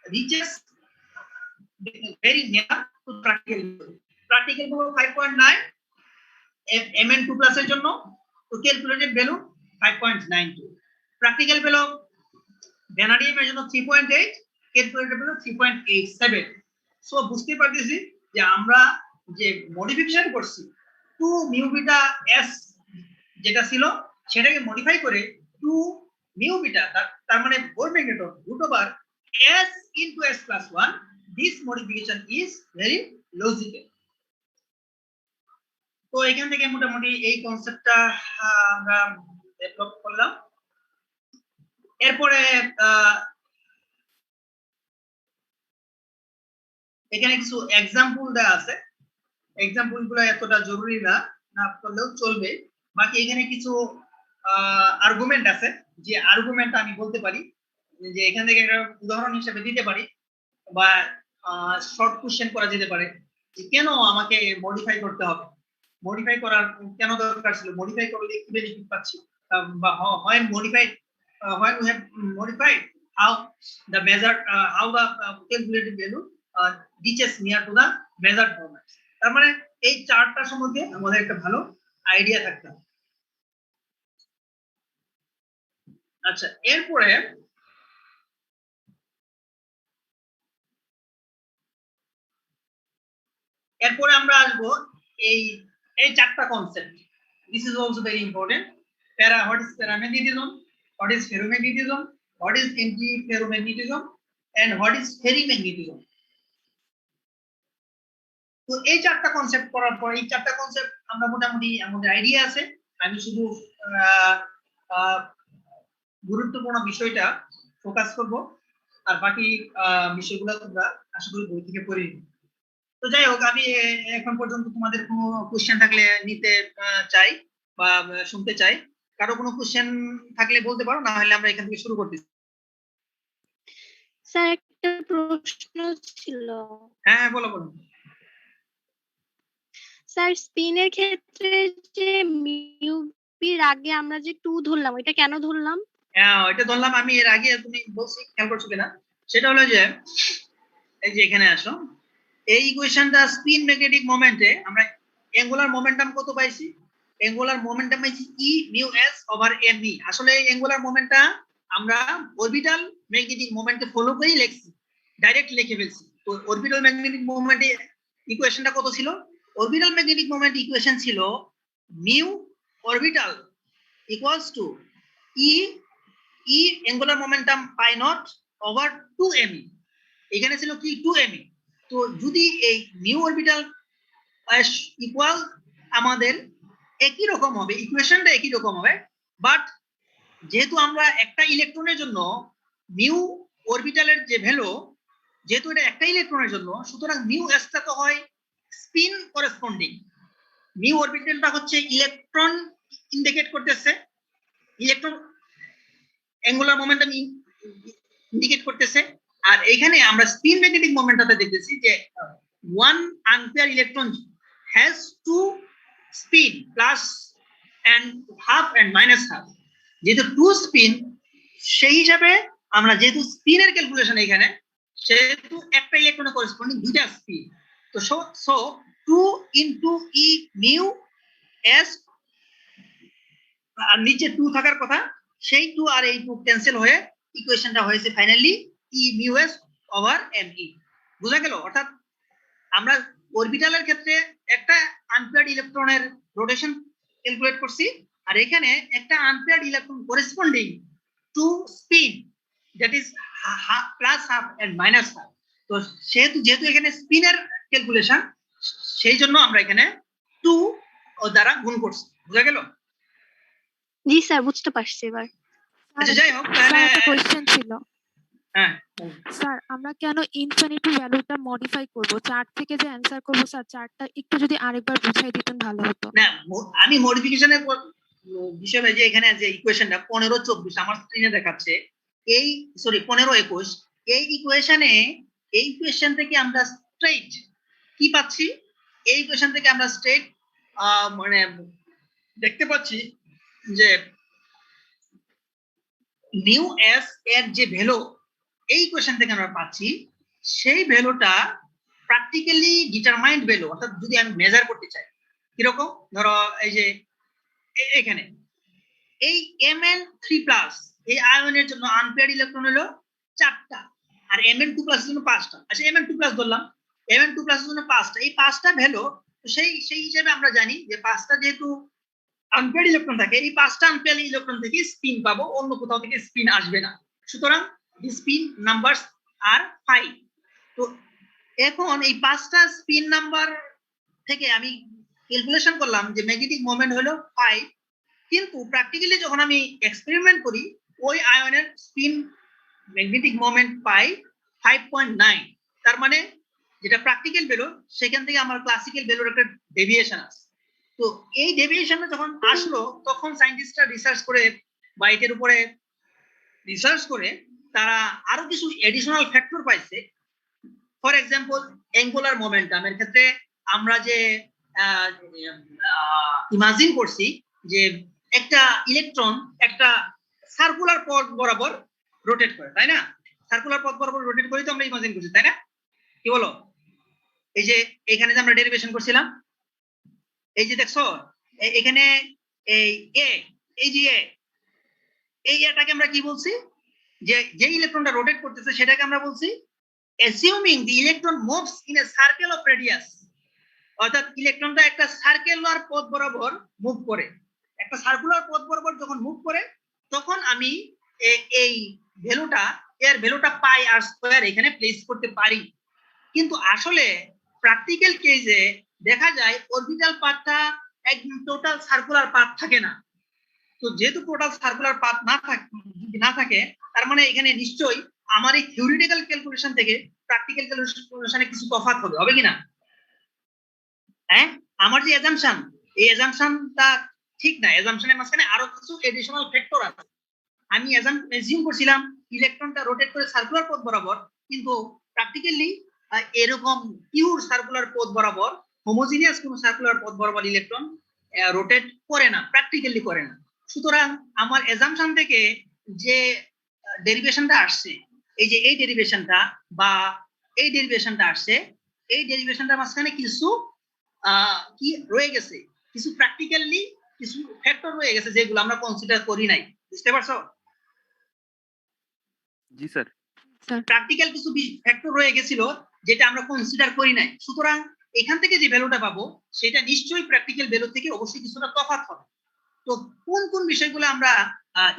reaches very near to practical value 5.9 Mn2+ এর জন্য, তো ক্যালকুলেটেড ভ্যালু 5.92, প্র্যাকটিক্যাল ভ্যালু ভ্যানাডিয়ামের জন্য 3.8, ক্যালকুলেটেড ভ্যালু 3.87। সো বুঝতে পারতেছি যে আমরা যে মডিফিকেশন করছি 2 mu beta s যেটা ছিল সেটাকে মডিফাই করে 2 mu beta, তার মানে Bohr magneton √s into s plus 1, this modification is very logical। তো এখান থেকে মোটামুটি এই কনসেপ্টটা আমরা ডেভেলপ করলাম। এরপরে এখানে কিছু এক্সাম্পল দেওয়া আছে, এক্সাম্পল গুলো এতটা জরুরি না, না করলেও চলবে। বাকি এখানে কিছু আর্গুমেন্ট আছে, যে আর্গুমেন্ট আমি বলতে পারি, যে এখান থেকে একটা উদাহরণ হিসেবে দিতে পারি, বা শর্ট কোশ্চেন করা যেতে পারে যে কেন আমাকে মডিফাই করতে হবে, মডিফাই করার কেন দরকার ছিল, মডিফাই করলে কি বেনিফিট পাচ্ছি, বা হয় modified when we have modified how the measured how the calculated value reaches near to the measured formats। তার মানে এই চার্টটা সম্বন্ধে আমাদের একটা ভালো আইডিয়া থাকতে হবে। আচ্ছা, এরপরে আমরা আসবো এই চারটা concept. This is also very important. What is paramagnetism, what is ferromagnetism, what is anti-ferromagnetism, and what is ferrimagnetism। তো এই চারটা কনসেপ্ট করার পর, এই চারটা কনসেপ্ট আমরা মোটামুটি আমাদের আইডিয়া আছে। আমি শুধু গুরুত্বপূর্ণ বিষয়টা ফোকাস করব, আর বাকি বিষয়গুলো তোমরা আশা করি বই থেকে পড়ে নিবে। তো যাই হোক, আমি এখন পর্যন্ত তোমাদের কোনো কোশ্চেন থাকলে নিতে চাই বা শুনতে চাই। কারো কোনো কোশ্চেন থাকলে বলতে পারো, না হলে আমরা এখান থেকে শুরু করতেছি। স্যার একটা প্রশ্ন ছিল। হ্যাঁ, বলো। স্যার স্পিনের ক্ষেত্রে যে মিউ বির আগে আমরা যে 2 ধরলাম, এটা কেন ধরলাম? হ্যাঁ, এটা ধরলাম আমি এর আগে, তুমি বলছি খেয়াল করছো কিনা, সেটা হলো যে এই যে এখানে আসো, এই ইকুয়েশনটা স্পিন ম্যাগনেটিক মোমেন্টে আমরা অ্যাঙ্গুলার মোমেন্টাম কত পাইছি, অ্যাঙ্গুলার মোমেন্টাম পাইছি E mu s over m e। আসলে এই অ্যাঙ্গুলার মোমেন্টটা আমরা অরবিটাল ম্যাগনেটিক মোমেন্টকে ফলো করেই লিখছি, ডাইরেক্ট লিখে ফেলছি। তো অরবিটাল ম্যাগনেটিক মোমেন্টে ইকুয়েশনটা কত ছিল? অরবিটাল ম্যাগনেটিক মোমেন্ট ইকুয়েশন ছিল mu orbital equals to E angular momentum pi not over 2me। এখানে ছিল কি 2me। তো যদি এই মিউ অরবিটাল ইকুয়াল আমাদের একই রকম হবে, ইকুয়েশনটা একই রকম হবে, বাট যেহেতু আমরা একটা ইলেকট্রনের জন্য মিউ অরবিটালের যে ভ্যালু, যেহেতু এটা একটা ইলেকট্রনের জন্য, সুতরাং মিউ এসটা তো হয় স্পিন করেসপন্ডিং। মিউ অরবিটালটা হচ্ছে ইলেকট্রন ইন্ডিকেট করতেছে, ইলেকট্রন অ্যাঙ্গুলার মোমেন্টাম ইন্ডিকেট করতেছে। আর এখানে আমরা স্পিন ম্যাগনেটিক মোমেন্টটাতে দেখতেছি যে 1 unpair electron has two spin plus and half and minus half. যেহেতু 2 স্পিন, সেই হিসাবে আমরা যেহেতু স্পিনের ক্যালকুলেশন এখানে, সেহেতু একটা ইলেকট্রনের করেসপন্ডিং দুইটা স্পিন। তো সো 2 ইনটু ই মিউ এস, আর নিচে 2 থাকার কথা, সেই 2 আর এই 2 ক্যান্সেল হয়ে ইকুয়েশনটা হয়েছে finally e mu S over m e. বুঝা গেল? অর্থাৎ আমরা অরবিটালের ক্ষেত্রে একটা আনপেয়ার্ড ইলেকট্রনের রোটেশন ক্যালকুলেট করছি, আর এখানে একটা unpaired electron corresponding to spin, that is plus half and minus half. তো যেহেতু এখানে স্পিনের ক্যালকুলেশন, সেই জন্য আমরা এখানে 2 দ্বারা গুণ করছি। বুঝা গেল? জি স্যার, বুঝতে পারছি এবার। আচ্ছা, যাই হোক, স্যার তাহলে একটা কোয়েশ্চেন ছিল। হ্যাঁ স্যার আমরা কেন ইনফিনিটি ভ্যালুটা মডিফাই করব? 4 থেকে যে অ্যানসার করব স্যার, 4টা একটু যদি আরেকবার বুঝাই দিতেন ভালো হতো। না, আমি মডিফিকেশনের বিষয়ে যে এখানে যে ইকুয়েশনটা 15-24 আমার স্ক্রিনে দেখাচ্ছে, এই সরি 15-21, এই ইকুয়েশন থেকে আমরা স্ট্রেট কি পাচ্ছি? এই ইকুয়েশন থেকে আমরা স্ট্রেট মানে দেখতে পাচ্ছি যে মিউ এস এর যে ভ্যালু এই ইকুয়েশন থেকে আমরা পাচ্ছি, সেই ভ্যালুটা প্র্যাকটিক্যালি ডিটারমাইন্ড ভ্যালু। অর্থাৎ যদি আমি মেজার করতে চাই, কিরকম? ধরো এই যে এখানে এই Mn3+, এই আয়নের জন্য আনপেয়ার্ড ইলেকট্রন হলো 4টা, আর Mn2+ এর জন্য 5টা। আচ্ছা, Mn2+ ধরলাম, Mn2+ এর জন্য 5টা, এই 5টা ভ্যালু সেই হিসেবে আমরা জানি যে 5টা যেহেতু আনপেয়ার্ড ইলেকট্রন থাকে, এই 5টা আনপেয়ার্ড ইলেকট্রন থেকে স্পিন পাবো, অন্য কোথাও থেকে স্পিন আসবে না। সুতরাং দি স্পিন নাম্বারস আর 5। তো এখন এই 5টা স্পিন নাম্বার থেকে আমি ক্যালকুলেশন করলাম যে ম্যাগনেটিক মোমেন্ট হলো 5, কিন্তু প্র্যাকটিক্যালি যখন আমি এক্সপেরিমেন্ট করি, ওই আয়নের স্পিন ম্যাগনেটিক মোমেন্ট পাই 5.9। তার মানে যেটা প্র্যাকটিক্যাল ভ্যালু, সেখান থেকে আমার ক্লাসিক্যাল ভ্যালুর একটা ডেভিয়েশন আছে। তো এই ডেভিয়েশনটা যখন আসলো, তখন সায়েন্টিস্টরা রিসার্চ করে বা এটার উপরে রিসার্চ করে তারা আরো কিছু এডিশনাল ফ্যাক্টর পাইছে। ফর এক্সাম্পল, অ্যাঙ্গুলার মোমেন্টামের ক্ষেত্রে আমরা যে ইমাজিন করছি যে একটা ইলেকট্রন একটা সার্কুলার পথ বরাবর রোটেট করে, তাই না? সার্কুলার পথ বরাবর রোটেট করে তো আমরা ইমাজিন করছি, তাই না? কি বলো? এই যে এখানে যে আমরা ডেরিভেশন করছিলাম, এই যে দেখছো এখানে এই এই যে এটাকে আমরা কি বলছি? যে ইলেকট্রনটা রোটেট করতেছে সেটাকে আমরা বলছি অ্যাসিউমিং দি electron moves in a circle of radius. অর্থাৎ ইলেকট্রনটা একটা সার্কুলার পথ বরাবর মুভ করে, একটা সার্কুলার পথ বরাবর যখন মুভ করে, তখন আমি এই ভ্যালুটা পাই আর স্কয়ার এখানে প্লেস করতে পারি। কিন্তু আসলে প্র্যাকটিক্যাল কেসে দেখা যায় অরবিটাল পাথটা একদম টোটাল সার্কুলার পাথ থাকে না। তো যেহেতু টোটাল সার্কুলার পাথ না থাকে, তার মানে এখানে নিশ্চয়ই আমার এই থিওরিটিক্যাল ক্যালকুলেশন থেকে প্র্যাকটিক্যাল ক্যালকুলেশনে কিছু তফাৎ হবে কিনা? হ্যাঁ, আমার যে অ্যাজাম্পশন, এই অ্যাজাম্পশনটা ঠিক না। অ্যাজাম্পশনের মাঝখানে আরো কিছু এডিশনাল ফ্যাক্টর আছে। আমি অ্যাজিউম করছিলাম ইলেকট্রনটা রোটেট করে সার্কুলার পথ বরাবর, কিন্তু প্র্যাকটিক্যালি এরকম পিওর সার্কুলার পথ বরাবর, হোমোজিনিয়াস কোন সার্কুলার পথ বরাবর ইলেকট্রন রোটেট করে না, প্র্যাকটিক্যালি করে না। সুতরাং আমার অ্যাজাম্পশন থেকে যে ডেরিভেশনটা আসছে, এই যে এই ডেরিভেশনটা বা এই ডেরিভেশনটা আসছে, এই ডেরিভেশনটার মাঝখানে কিছু কি রয়ে গেছে, কিছু প্র্যাকটিক্যালি কিছু ফ্যাক্টর রয়ে গেছে যেগুলো আমরা কনসিডার করি নাই। বুঝতে পারছো? জি স্যার। প্র্যাকটিক্যাল কিছু ফ্যাক্টর রয়ে গেছিল যেটা আমরা কনসিডার করি নাই। সুতরাং এখান থেকে যে ভ্যালুটা পাবো সেটা নিশ্চয়ই প্র্যাকটিক্যাল ভ্যালু থেকে অবশ্যই কিছুটা তফাৎ হবে। তো কোন কোন বিষয়গুলো আমরা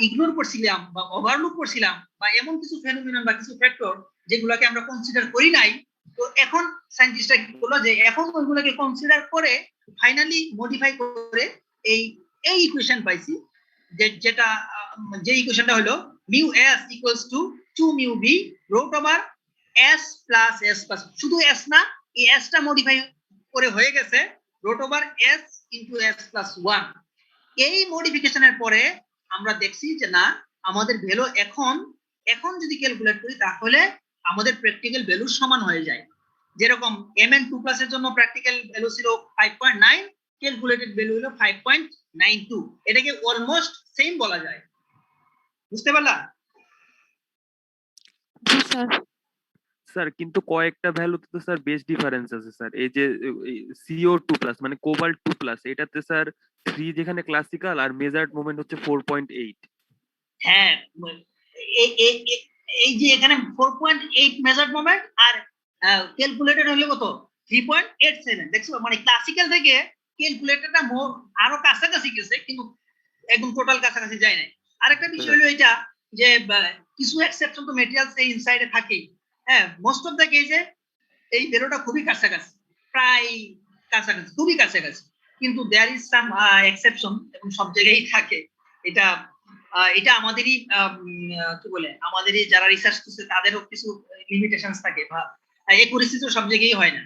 ইগনোর করছিলাম বা ওভারলুক করছিলাম বা এমন কিছু ফেনোমেনন বা কিছু ফ্যাক্টর যেগুলোকে আমরা কনসিডার করি নাই, তো এখন সায়েন্টিস্টরা কি করলো যে এখন ওইগুলোকে কনসিডার করে ফাইনালি মডিফাই করে এই এই ইকুয়েশন পাইছি, যেটা যে ইকুয়েশনটা হলো mu S equals to 2 mu B root over S plus S plus, শুধু এস না, এই এসটা মডিফাই করে হয়ে গেছে root over S into S plus 1। এই মডিফিকেশনের পরে আমরা দেখছি যে না, আমাদের ভ্যালু এখন যদি ক্যালকুলেট করি তাহলে আমাদের প্র্যাকটিক্যাল ভ্যালু সমান হয়ে যায়। যেরকম mn2+ এর জন্য প্র্যাকটিক্যাল ভ্যালু ছিল 5.9, ক্যালকুলেটেড ভ্যালু হলো 5.92, এটাকে অলমোস্ট সেম বলা যায়। বুঝতে পারলা? জি স্যার। স্যার কিন্তু কয়েকটা ভ্যালুতে তো স্যার বেশ ডিফারেন্স আছে স্যার। এই যে CO2+ মানে কোবাল্ট 2+, এটাতে স্যার 3 যেখানে ক্লাসিক্যাল আর মেজার্ড মোমেন্ট হচ্ছে 4.8। হ্যাঁ, এই যে এখানে 4.8 মেজার্ড মোমেন্ট আর ক্যালকুলেটেড হলো কত 3.87। দেখছো, মানে ক্লাসিক্যাল থেকে ক্যালকুলেটেডটা আরো কাছাকাছি গেছে কিন্তু একদম টোটাল কাছাকাছি যায় নাই। আরেকটা বিষয় হলো এটা যে কিছু এক্সেপশন তো ম্যাটেরিয়ালস এই ইনসাইডে থাকে। হ্যাঁ, মোস্ট অফ দ্য কেসে এই ভ্যালুটা খুবই কাছাকাছি, প্রায় কাছাকাছি, খুবই কাছাকাছি, কিন্তু দেয়ার ইজ সাম এক্সেপশন এবং সব জায়গায় থাকে। এটা এটা আমাদেরই কি বলে, আমাদেরই যারা রিসার্চ করছে তাদেরও কিছু লিমিটেশনস থাকে বা একুরেসি তো সব জায়গায় হয় না।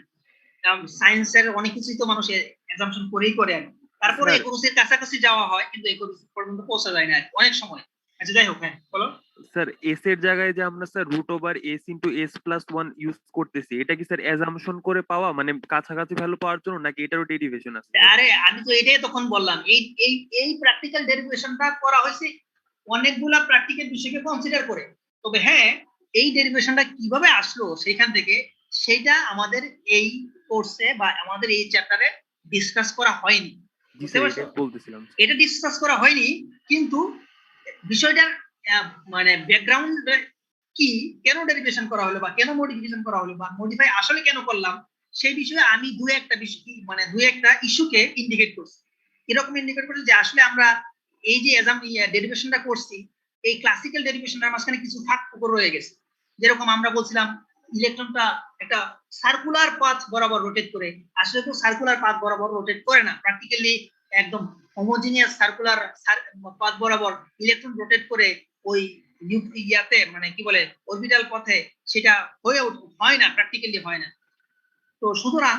সায়েন্সের অনেক কিছুই তো মানুষ অ্যাজাম্পশন করেই করে আর তারপরে একুরেসির কাছাকাছি যাওয়া হয় কিন্তু একুরেসি পর্যন্ত পৌঁছা যায় না অনেক সময়। আচ্ছা যাই হোক, হ্যাঁ বলো। স্যার এস এর জায়গায় যে আমরা sir root over S into S plus 1 use করতেছি, এটা কি স্যার অ্যাজাম্পশন করে পাওয়া মানে কাছাকাছি ভ্যালু পাওয়ার জন্য, নাকি এটারও ডেরিভেশন আছে? আরে আমি তো এটাই তখন বললাম, এই এই এই প্র্যাকটিক্যাল ডেরিভেশনটা করা হয়েছে অনেকগুলা প্র্যাকটিক্যাল বিষয়কে কনসিডার করে। তবে হ্যাঁ, এই ডেরিভেশনটা কিভাবে আসলো সেখান থেকে সেটা আমাদের এই কোর্সে বা আমাদের এই চ্যাপ্টারে ডিসকাস করা হয়নি। বুঝতে পারছো? বলতেছিলাম এটা ডিসকাস করা হয়নি, কিন্তু বিষয়টার মানে ব্যাকগ্রাউন্ড কি, কেন ডেরিভেশন করা হলো বা কেন মডিফিকেশন করা হলো বা মডিফাই আসলে কেন করলাম, সেই বিষয়ে আমি দুই একটা ইস্যুকে ইন্ডিকেট করছি। এরকম ইন্ডিকেট করছি যে আসলে আমরা এই যে ডেরিভেশনটা করছি, এই ক্লাসিক্যাল ডেরিভেশনটার মাঝখানে কিছু ফাঁক রয়ে গেছে। যেরকম আমরা বলছিলাম ইলেকট্রনটা একটা সার্কুলার পাথ বরাবর রোটেট করে, আসলে তো সার্কুলার পাথ বরাবর রোটেট করে না, প্র্যাকটিক্যালি একদম হোমোজিনিয়াস সার্কুলার পাথ বরাবর ইলেকট্রন রোটেট করে ওই ইয়াতে মানে কি বলে অরবিটাল পথে সেটা হয় না, প্র্যাকটিক্যালি হয় না। তো সুতরাং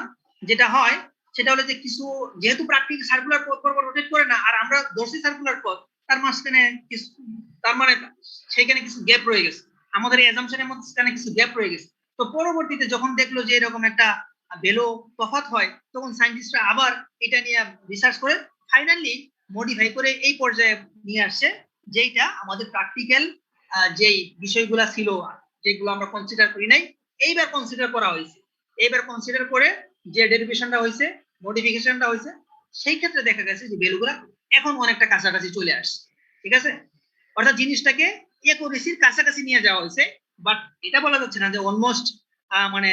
যেটা হয় সেটা হলো যে কিছু, যেহেতু প্র্যাকটিক্যাল সার্কুলার পথ বরাবর রোটেট করে না আর আমরা দর্শী সার্কুলার পথ, তার মাঝখানে কিছু, তার মানে সেখানে কিছু গ্যাপ রয়ে গেছে, আমাদের এই অ্যাজাম্পশনের মাঝখানে কিছু গ্যাপ রয়ে গেছে। তো পরবর্তীতে যখন দেখলো যে এরকম একটা ভ্যালু তফাৎ হয়, তখন সায়েন্টিস্টরা আবার এটা নিয়ে রিসার্চ করে ফাইনালি মডিফাই করে এই পর্যায়ে নিয়ে আসছে, যেটা আমাদের প্র্যাকটিক্যাল যেই বিষয়গুলো ছিল যেগুলো আমরা কনসিডার করি নাই, এইবার কনসিডার করা হয়েছে। এইবার কনসিডার করে যে ডেরিভেশনটা হয়েছে, মডিফিকেশনটা হয়েছে, সেই ক্ষেত্রে দেখা গেছে যে ভ্যালুগুলো এখন অনেকটা কাছাকাছি চলে আসছে। ঠিক আছে, অর্থাৎ জিনিসটাকে একুরেসির কাছাকাছি নিয়ে যাওয়া হয়েছে, বাট এটা বলা যাচ্ছে না যে অলমোস্ট মানে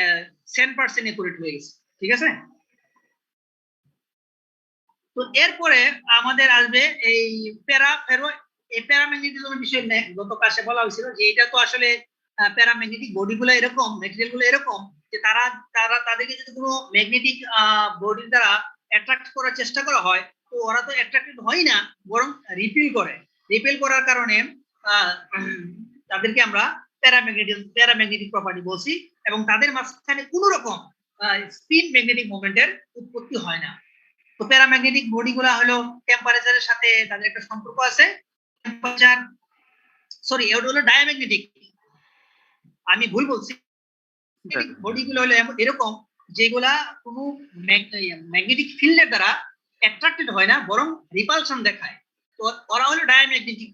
10% একুরেট হয়ে গেছে। ঠিক আছে, তো এরপরে আমাদের আসবে এই প্যারাম্যাগনেটিজমের বিষয় নিয়ে। গত ক্লাসে বলা হয়েছিল যে এটা তো আসলে প্যারাম্যাগনেটিক বডিগুলো এরকম, ম্যাটেরিয়ালগুলো এরকম যে তাদেরকে যদি কোনো ম্যাগনেটিক বডির দ্বারা অ্যাট্রাক্ট করার চেষ্টা করা হয়, তো ওরা তো অ্যাট্রাক্টেড হয় না, বরং রিপেল করার কারণে তাদেরকে আমরা প্যারাম্যাগনেটিক প্রপার্টি বলছি, এবং তাদের মাঝখানে কোনো রকম স্পিন ম্যাগনেটিক মোমেন্টের উৎপত্তি হয় না। তো প্যারাম্যাগনেটিক বডিগুলো হলো টেম্পারেচারের সাথে তাদের একটা সম্পর্ক আছে। টেম্পারেচার, সরি, এটা হলো ডায়াম্যাগনেটিক, আমি ভুল বলছি। বডিগুলো হলো এরকম যেগুলা কোনো ম্যাগনেটিক ফিল্ডের দ্বারা অ্যাট্রাক্টেড হয় না, বরং রিপালশন দেখায়। তো ওরা হলো ডায়াম্যাগনেটিক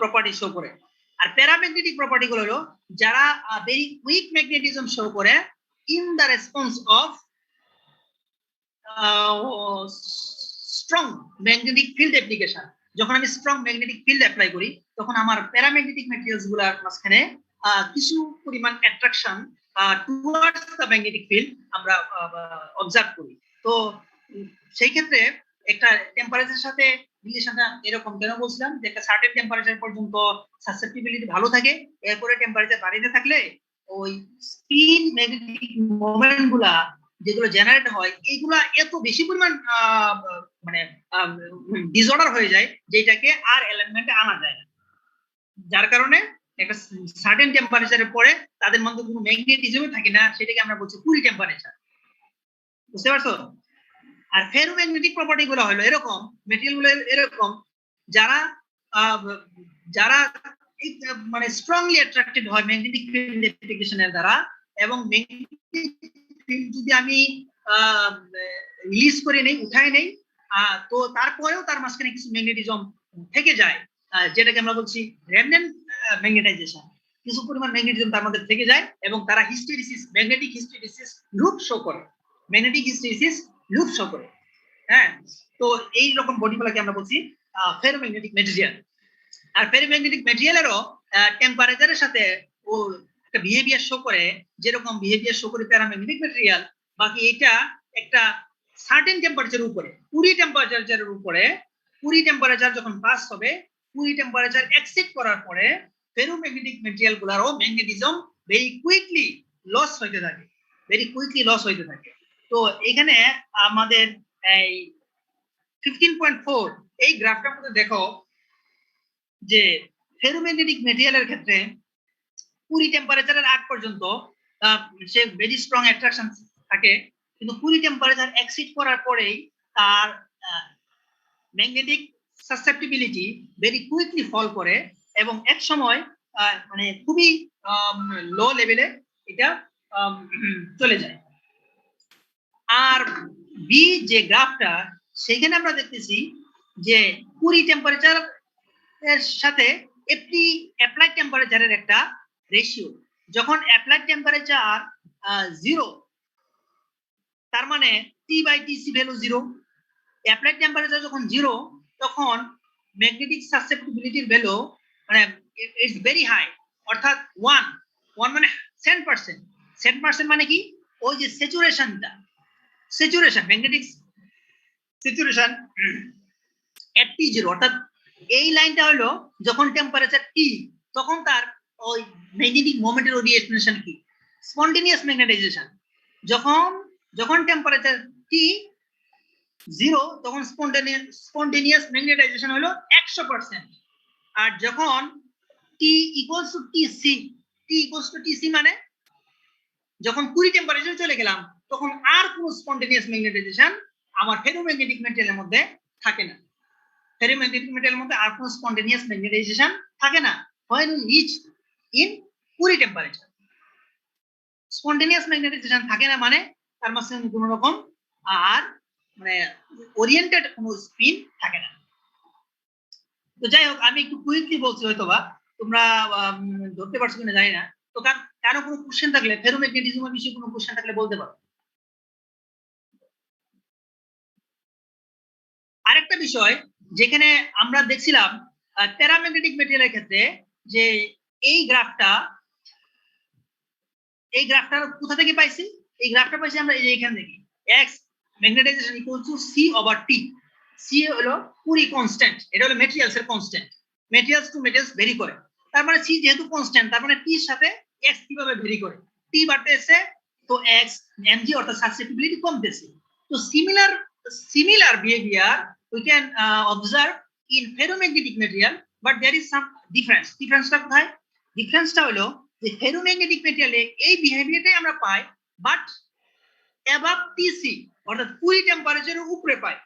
প্রপার্টি শো করে। আর প্যারাম্যাগনেটিক প্রপার্টি গুলো হলো যারা ভেরি উইক ম্যাগনেটিজম শো করে in the response of strong magnetic field application. যখন আমি স্ট্রং ম্যাগনেটিক ফিল্ড অ্যাপ্লাই করি, তখন আমার প্যারাম্যাগনেটিক ম্যাটেরিয়ালস গুলার মাঝখানে কিছু পরিমাণ attraction towards the magnetic field আমরা অবজার্ভ করি। তো সেই ক্ষেত্রে একটা টেম্পারেচারের সাথে রিলেশনটা এরকম কেন বলছিলাম যে একটা সার্টেন টেম্পারেচার পর্যন্ত সাসেপ্টিবিলিটি ভালো থাকে, এরপরে টেম্পারেচার বাড়িতে থাকলে ওই স্পিন ম্যাগনেটিক মোমেন্ট গুলা যেগুলো জেনারেট হয় এইগুলা এত বেশি পরিমাণ মানে ডিসঅর্ডার হয়ে যায় যেটাকে আর অ্যালাইনমেন্টে আনা যায় না, যার কারণে একটা সার্টেন টেম্পারেচারের পরে তাদের মধ্যে কোনো ম্যাগনেটিজমই থাকে না, সেটাকে আমরা বলছি কুল টেম্পারেচার। বুঝতে পারছো? আর ফেরোম্যাগনেটিক প্রপার্টি গুলো হলো এরকম, মেটেরিয়াল গুলো এরকম যারা যারা মানে স্ট্রংলি অ্যাট্রাক্টেড হয় ম্যাগনেটিক ফিল্ড অ্যাপ্লিকেশনের দ্বারা, এবং ম্যাগনেটিক ফিল্ড যদি আমি রিলিজ করে নেই, উঠাই নেই, তো তারপরেও তার মাঝখানে কিছু ম্যাগনেটিজম থেকে যায়, যেটাকে আমরা বলছি রেমনেন্ট ম্যাগনেটাইজেশন। কিছু পরিমাণ ম্যাগনেটিজম তার মধ্যে থেকে যায় এবং তারা hysteresis, magnetic hysteresis loop show করে, ম্যাগনেটিক হিস্টেরিসিস লুপ শো করে। হ্যাঁ, তো এই রকম বডিগুলোকে আমরা বলছি ফেরোম্যাগনেটিক ম্যাটেরিয়াল। আর ফেরোম্যাগনেটিক ম্যাটেরিয়ালেরও টেম্পারেচারের সাথে ও একটা বিহেভিয়ার শো করে, যেরকম বিহেভিয়ার শো করে প্যারাম্যাগনেটিক ম্যাটেরিয়াল। বাকি এটা একটা সার্টেন টেম্পারেচারের উপরে, 20 টেম্পারেচারের উপরে, 20 টেম্পারেচার যখন পাস হবে, 20 টেম্পারেচার এক্সিড করার পরে ফেরোম্যাগনেটিক ম্যাটেরিয়াল গুলারও ম্যাগনেটিজম ভেরি কুইকলি লস হইতে থাকে, ভেরি কুইকলি লস হইতে থাকে। তো এখানে আমাদের এই 15.4 এই গ্রাফটার মধ্যে দেখো যে ফেরোম্যাগনেটিক ম্যাটেরিয়ালের ক্ষেত্রে 20 টেম্পারেচারের আগ পর্যন্ত সে ভেরি স্ট্রং অ্যাট্রাকশন থাকে, কিন্তু 20 টেম্পারেচার এক্সিড করার পরেই তার ম্যাগনেটিক সাসেপ্টিবিলিটি ভেরি কুইকলি ফল করে এবং এক সময় মানে খুবই লো লেভেলে এটা চলে যায়। আর বি যে গ্রাফটা, সেখানে আমরা দেখতেছি যে 20 টেম্পারেচার এর সাথে অ্যাপ্লাইড টেম্পারেচারের একটা রেশিও। যখন অ্যাপ্লাইড টেম্পারেচার 0, তার মানে T/Tc ভ্যালু 0। অ্যাপ্লাইড টেম্পারেচার যখন 0, তখন ম্যাগনেটিক সাসেপ্টিবিলিটির ভ্যালু মানে ইটস ভেরি হাই, অর্থাৎ 1 মানে 10%। 10% মানে কি? ওই যে স্যাচুরেশনটা, স্যাচুরেশন, ম্যাগনেটিক স্যাচুরেশন এট T0, অর্থাৎ এই লাইনটা হলো যখন টেম্পারেচার T, তখন তার ওই ম্যাগনেটিক মোমেন্টের ওরিয়েন্টেশন কি? Spontaneous magnetization. যখন টেম্পারেচার T0, তখন স্পন্টেনিয়াস ম্যাগনেটাইজেশন হলো 100%। আর যখন T equals to Tc, T equals to Tc মানে যখন 20 টেম্পারেচারে চলে গেলাম, তখন আর কোনো স্পন্টেনিয়াস ম্যাগনেটাইজেশন আমার ফেরোম্যাগনেটিক ম্যাটেরিয়ালের মধ্যে থাকে না। ফেরোম্যাগনেটিক ম্যাটেরিয়ালের মধ্যে আর কোনো স্পন্টেনিয়াস ম্যাগনেটাইজেশন থাকে না when we reach in 20 temperature. Spontaneous magnetization থাকে না মানে তার মাঝখানে কোনো রকম আর মানে ওরিয়েন্টেড কোনো স্পিন থাকে না। তো যাই হোক, আমি একটু কুইকলি বলছি, হয়তোবা তোমরা ধরতে পারছো কিনা জানি না। তো কারো কোনো কোশ্চেন থাকলে, ফেরোম্যাগনেটিজমের বিষয়ে কোনো কোশ্চেন থাকলে বলতে পারো। আরেকটা বিষয় যেখানে আমরা দেখছিলাম প্যারাম্যাগনেটিক ম্যাটেরিয়ালের ক্ষেত্রে, যে এই গ্রাফটা কোথা থেকে পাইছি? এই গ্রাফটা পাইছি আমরা এইখান থেকে। x magnetization equal to c/t। c হলো পুরি কনস্ট্যান্ট, এটা হলো ম্যাটেরিয়ালস এর constant. Materials to materials vary করে, তার মানে c যেহেতু কনস্ট্যান্ট, তার মানে t এর সাথে x কিভাবে ভেরি করে? t বাড়তেছে তো x mg অর্থাৎ সাসেপ্টিবিলিটি কমতেছে। তো similar behavior we can observe in ferromagnetic material, but there is some difference. Difference-টা কোথায়? ডিফারেন্সটা হলো যে ফেরোম্যাগনেটিক ম্যাটেরিয়ালে এই বিহেভিয়ারটাই আমরা পাই, বাট অ্যাবাভ Tc অর্থাৎ 20 টেম্পারেচারের উপরে পাই।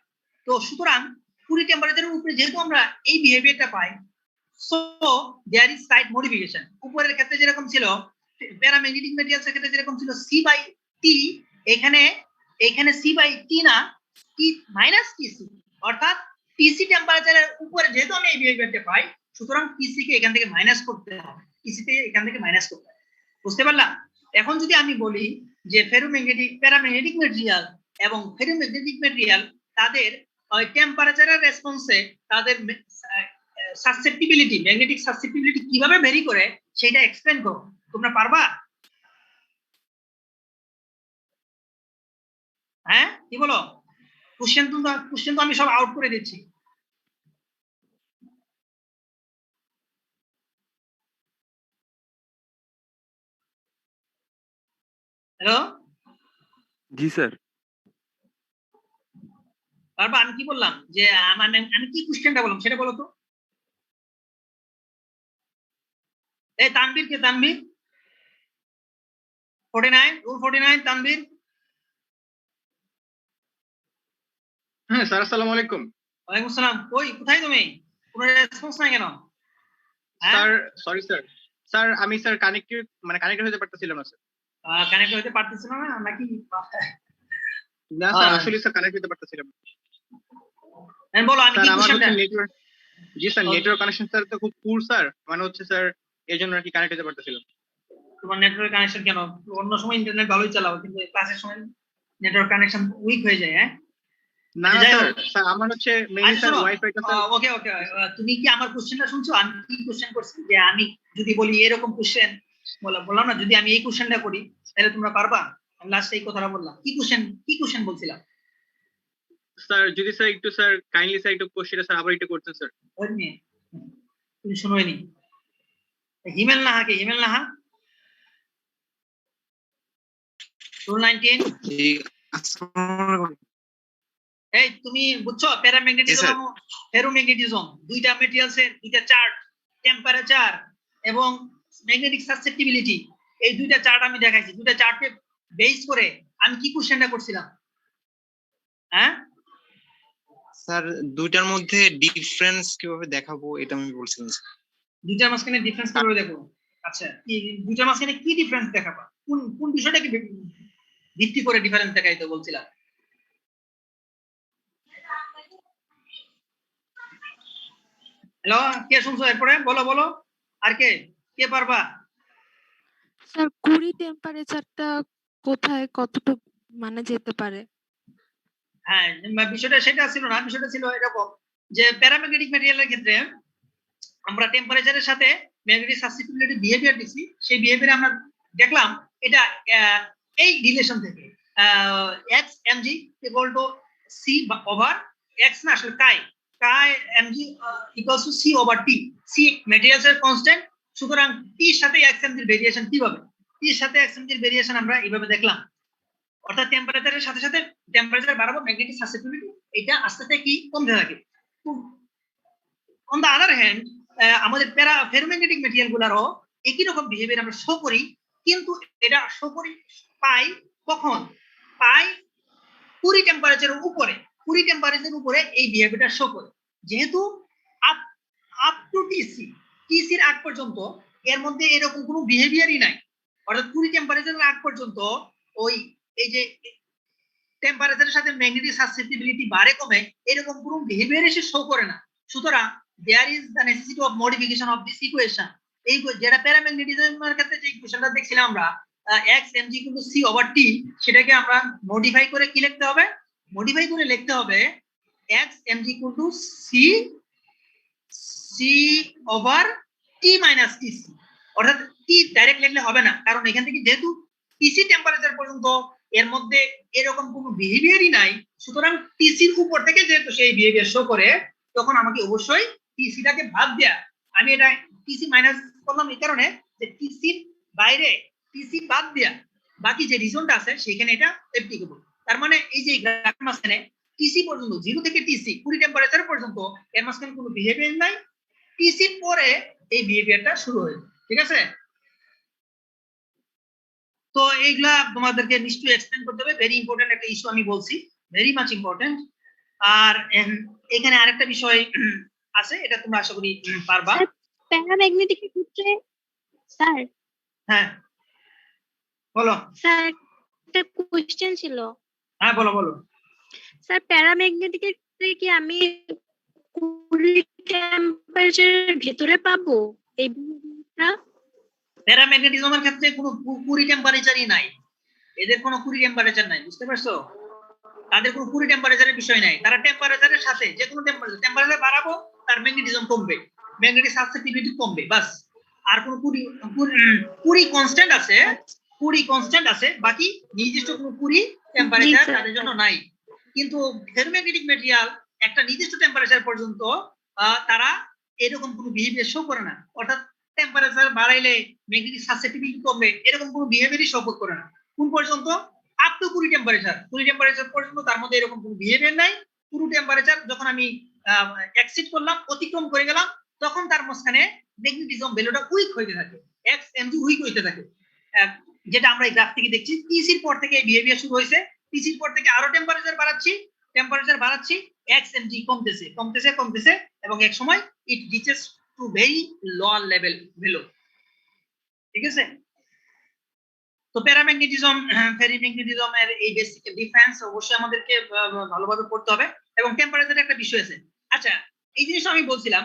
তো সুতরাং 20 টেম্পারেচারের উপরে যেহেতু আমরা এই বিহেভিয়ারটা পাই, so there is slight modification. উপরের ক্ষেত্রে যেরকম ছিল, প্যারাম্যাগনেটিক ম্যাটেরিয়ালসের ক্ষেত্রে যেরকম ছিল c/t, এখানে c/t না, t-Tc, অর্থাৎ Tc টেম্পারেচারের উপরে যেহেতু আমি এই বিহেভিয়ারটা পাই, সুতরাং Tc কে এখান থেকে মাইনাস করতে হবে, Tc তে এখান থেকে মাইনাস করতে হবে। বুঝতে পারলাম? এখন যদি আমি বলি যে প্যারাম্যাগনেটিক ম্যাটেরিয়াল এবং ফেরোম্যাগনেটিক ম্যাটেরিয়াল তাদের টেম্পারেচারের রেসপন্সে তাদের সাসেপ্টিবিলিটি, ম্যাগনেটিক সাসেপ্টিবিলিটি কিভাবে ভেরি করে সেটা এক্সপ্লেন করো। তোমরা পারবা? হ্যাঁ কি বলো? কোশ্চেন তো আমি সব আউট করে দিচ্ছি। হ্যালো জি স্যার। বারবার আমি কি বললাম যে আমি কি কোশ্চেনটা বললাম সেটা বলো তো। এই তানভীর কে? তানভীর 49 রুল 49 তানভীর। হ্যাঁ স্যার, আসসালামু আলাইকুম। ওয়ালাইকুম আসসালাম। কোথায় তুমি? কোনো রেসপন্স নাই কেন? হ্যাঁ স্যার সরি স্যার, স্যার আমি স্যার কানেক্টেড হতে পারতেছিলাম না স্যার। কানেক্ট হতে পারতেছিল না নাকি? না স্যার, আসলে স্যার কানেক্ট হতে পারতেছিলাম না। বলো আমি স্যার কি আমার কোশ্চেনটা? হচ্ছে নেটওয়ার্ক, জি স্যার নেটওয়ার্ক কানেকশন স্যার তো খুব পুর স্যার, মানে হচ্ছে স্যার এই জন্য আর কি কানেক্ট হতে পারতেছিলাম। তোমার নেটওয়ার্ক কানেকশন কেন? অন্য সময় ইন্টারনেট ভালোই চালাও, কিন্তু ক্লাসের সময় নেটওয়ার্ক কানেকশন উইক হয়ে যায়। হ্যাঁ না আচ্ছা, যাই স্যার, হোক। স্যার আমার হচ্ছে মেইনলি আচ্ছা স্যার শোনো, ওয়াইফাইটা স্যার। ওকে ওকে, তুমি কি আমার কোশ্চেনটা শুনছো? আমি কি কোশ্চেন করছি? যে আমি যদি বলি এরকম কোশ্চেন, বললাম না যদি আমি এই কোশ্চেনটা করি তাহলে তোমরা পারবা? আমি লাস্টে এই কথাটা বললাম। কি কোশ্চেন বলছিলাম? স্যার যদি স্যার একটু স্যার কাইন্ডলি স্যার একটু কোশ্চেনটা স্যার আবার একটু করতেন স্যার। ওই নিয়ে তুমি শুনোইনি? হিমেল নাহাকে, হিমেল নাহা রুল 19। জি, আসসালামু আলাইকুম। এই তুমি বুঝছো প্যারাম্যাগনেটিজম এবং ফেরোম্যাগনেটিজম দুইটা মেটেরিয়ালসের দুইটা চার্ট, টেম্পারেচার এবং ম্যাগনেটিক সাসেপ্টিবিলিটি, এই দুইটা চার্ট আমি দেখাইছি। দুইটা চার্টকে বেস করে আমি কি কোশ্চেনটা করছিলাম? হ্যাঁ স্যার দুইটার মধ্যে ডিফারেন্স কিভাবে দেখাবো এটা আমি বলছিলাম স্যার। দুইটার মাঝখানে ডিফারেন্স কিভাবে দেখো? আচ্ছা, কি দুইটার মাঝখানে কি ডিফারেন্স দেখাবা? কোন বিষয়টাকে ভিত্তি করে ডিফারেন্স দেখাইতে বলছিলাম? হ্যালো, কে শুনছো? এরপরে বলো বলো, আর কে পারবা? স্যার 20 টেম্পারেচারটা কোথায় কতটুকু মানে যেতে পারে? হ্যাঁ, বিষয়টা সেটা ছিল না, বিষয়টা ছিল এরকম যে প্যারাম্যাগনেটিক ম্যাটেরিয়ালের ক্ষেত্রে আমরা টেম্পারেচারের সাথে ম্যাগনেটিক সাসেপ্টিবিলিটি বিহেভিয়ার দিছি। সেই বিহেভিয়ারে আমরা দেখলাম এটা এই রিলেশন থেকে x m g equal to C over x, না আসলে chi m g equals to C over T. C materials এর কনস্ট্যান্ট, সুতরাং টির সাথে এক্স এমজির ভেরিয়েশন কিভাবে? টির সাথে এক্স এমজির ভেরিয়েশন আমরা এইভাবে দেখলাম। অর্থাৎ টেম্পারেচারের সাথে সাথে টেম্পারেচার বাড়াবো, ম্যাগনেটিক সাসেপ্টিবিলিটি এটা আস্তে আস্তে কি কমতে থাকে। অন দ্য আদার হ্যান্ড আমাদের ফেরোম্যাগনেটিক ম্যাটেরিয়াল গুলারও একই রকম বিহেভিয়ার আমরা শো করি, কিন্তু এটা শো করি পাই কখন? পাই 20 টেম্পারেচারের উপরে। 20 টেম্পারেচারের উপরে এই বিহেভিয়ারটা শো করে। যেহেতু আপ টু টিসির আগ পর্যন্ত এর মধ্যে এরকম কোনো বিহেভিয়ারই নাই, অর্থাৎ 20 টেম্পারেচারের আগ পর্যন্ত ওই এই যে টেম্পারেচারের সাথে ম্যাগনেটিক সাসেপ্টিবিলিটি বাড়ে কমে এরকম কোনো বিহেভিয়ার এসে শো করে না। সুতরাং there is the necessity of modification of this equation. এই যেটা প্যারাম্যাগনেটিজমের ক্ষেত্রে যে ইকুয়েশনটা দেখছিলাম আমরা এক্স এমজি কিন্তু সি ওভার টি, সেটাকে আমরা মডিফাই করে কি লিখতে হবে? মডিফাই করে লিখতে হবে এক্স এমজি কিন্তু C over T minus TC. অর্থাৎ টি ডাইরেক্ট লিখলে হবে না, কারণ এখান থেকে যেহেতু টিসি টেম্পারেচার পর্যন্ত এর মধ্যে এরকম কোনো বিহেভিয়ারই নাই, সুতরাং টিসির উপর থেকে যেহেতু সেই বিহেভিয়ার শো করে, তখন আমাকে অবশ্যই টিসিটাকে ভাগ দেয়া। আমি এটা টিসি মাইনাস করলাম এই কারণে যে টিসির বাইরে টিসি বাদ দেয়া বাকি যে রিজনটা আছে সেখানে এটা অ্যাপ্লিকেবল। তার মানে এই যে গ্রাফের মাঝখানে টিসি পর্যন্ত 0 থেকে টিসি 20 টেম্পারেচার পর্যন্ত এর মাঝখানে কোনো বিহেভিয়ার নাই, টিসির পরে এই বিহেভিয়ারটা শুরু হয়েছে। ঠিক আছে? তো এইগুলা তোমাদেরকে নিশ্চয়ই এক্সপ্লেন করতে হবে। ভেরি ইম্পর্টেন্ট একটা ইস্যু আমি বলছি, ভেরি মাচ ইম্পর্টেন্ট। আর এখানে আরেকটা বিষয় আছে, এটা তোমরা আশা করি পারবা। প্যারাম্যাগনেটিক ক্ষেত্রে স্যার, হ্যাঁ বলো। স্যার একটা কোশ্চেন ছিল। হ্যাঁ বলো বলো। স্যার প্যারাম্যাগনেটিক ক্ষেত্রে কি আমি 20 টেম্পারেচারের ভেতরে পাবো এই বিহেভিয়ারটা? প্যারাম্যাগনেটিজমের ক্ষেত্রে কোনো 20 টেম্পারেচারই নাই, এদের কোনো 20 টেম্পারেচার নাই, বুঝতে পারছো? তাদের কোনো 20 টেম্পারেচারের বিষয় নাই। তারা টেম্পারেচারের সাথে যে কোনো টেম্পারেচার বাড়াবো তার ম্যাগনেটিজম কমবে, ম্যাগনেটিক সাসেপ্টিবিলিটি কমবে, বাস। আর কোনো 20 কনস্ট্যান্ট আছে, কুড়ি কনস্ট্যান্ট আছে, বাকি নির্দিষ্ট কোনো কুড়ি টেম্পারেচার স্যার। তাদের জন্য নাই। কিন্তু ফেরোম্যাগনেটিক ম্যাটেরিয়াল একটা নির্দিষ্ট টেম্পারেচার পর্যন্ত তারা এরকম কোনো বিহেভিয়ার শো করে না, অর্থাৎ টেম্পারেচার বাড়াইলে ম্যাগনেটিক সাসেপ্টিবিলিটি কমবে, এরকম কোনো বিহেভিয়ারই শো করে না। কোন পর্যন্ত? আপ টু 20 টেম্পারেচার পর্যন্ত তার মধ্যে এরকম কোনো বিহেভিয়ার নাই। পুরো টেম্পারেচার যখন আমি এক্সিড করলাম, অতিক্রম করে গেলাম, তখন তার মাঝখানে ম্যাগনেটিজম ভ্যালুটা উইক হইতে থাকে, এক্স এমজি উইক হইতে থাকে। যেটা আমরা এই গ্রাফ থেকে দেখছি, টিসির পর থেকে এই বিহেভিয়ার শুরু হয়েছে, টিসির পর থেকে আরো টেম্পারেচার বাড়াচ্ছি, এক্স এমজি কমতেছে এবং এক সময় it reaches to very lower level value. ঠিক আছে? তো প্যারাম্যাগনেটিজম ফেরিম্যাগনেটিজম এর এই বেসিক ডিফারেন্স অবশ্যই আমাদেরকে ভালোভাবে পড়তে হবে, এবং টেম্পারেচারের একটা বিষয় আছে। আচ্ছা, এই জিনিসটা আমি বলছিলাম,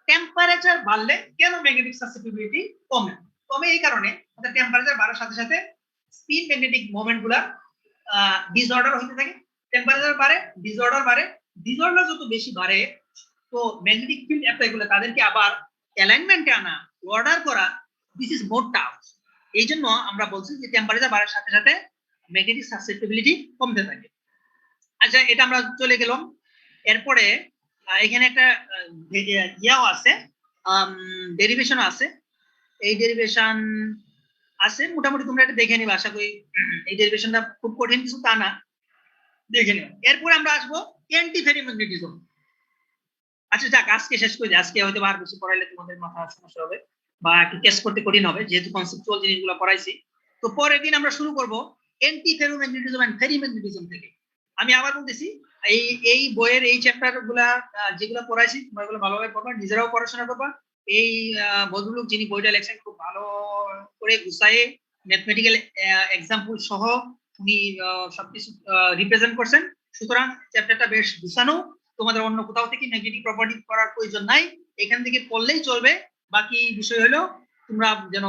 টেম্পারেচার বাড়লে কেন ম্যাগনেটিক সাসেপ্টিবিলিটি কমে এই কারণে, টেম্পারেচার বাড়ার সাথে সাথে স্পিন ম্যাগনেটিক মোমেন্টগুলা ডিসঅর্ডার হতে থাকে। টেম্পারেচার বাড়ে, ডিসঅর্ডার যত বেশি বাড়ে, তো ম্যাগনেটিক ফিল্ড অ্যাপ্লাইগুলো তাদেরকে আবার অ্যালাইনমেন্টে আনা, অর্ডার করা, দিস ইজ মোর টাফ। এই জন্য আমরা বলছি যে টেম্পারেচার বাড়ার সাথে সাথে ম্যাগনেটিক সাসেপ্টিবিলিটি কমতে থাকে। আচ্ছা, এটা আমরা চলে গেলাম। এরপরে এখানে একটা ইয়াও আছে, ডেরিভেশন আছে। এই ডেরিভেশন আছে, মোটামুটি তোমরা এটা দেখে নিবে, আশা করি এই ডেরিভেশনটা খুব কঠিন কিছু তা না, দেখে নিও। এরপরে আমরা আসবো অ্যান্টি ফেরিম্যাগনেটিজম। আচ্ছা যাক, আজকে শেষ করে দিই, আজকে হয়তো আর বেশি পড়াইলে তোমাদের মাথা সমস্যা হবে বা একটু টেস্ট করতে কঠিন হবে, যেহেতু কনসেপচুয়াল জিনিসগুলো পড়াইছি। তো পরের দিন আমরা শুরু করব অ্যান্টি ফেরোম্যাগনেটিজম এন্ড ফেরিম্যাগনেটিজম থেকে। আমি আবার বলতেছি, এই বইয়ের এই চ্যাপ্টার গুলা যেগুলো পড়াইছি তোমরা এগুলো ভালোভাবে পড়বা, নিজেরাও পড়াশোনা করবা। এই ভদ্রলোক যিনি বইটা লেখছেন খুব ভালো করে গুছায়ে ম্যাথমেটিক্যাল এক্সাম্পল সহ উনি সবকিছু রিপ্রেজেন্ট করছেন। সুতরাং চ্যাপ্টারটা বেশ গুছানো, তোমাদের অন্য কোথাও থেকে নেগেটিভ প্রপার্টি করার প্রয়োজন নাই, এখান থেকে পড়লেই চলবে। বাকি বিষয় হলো তোমরা যেন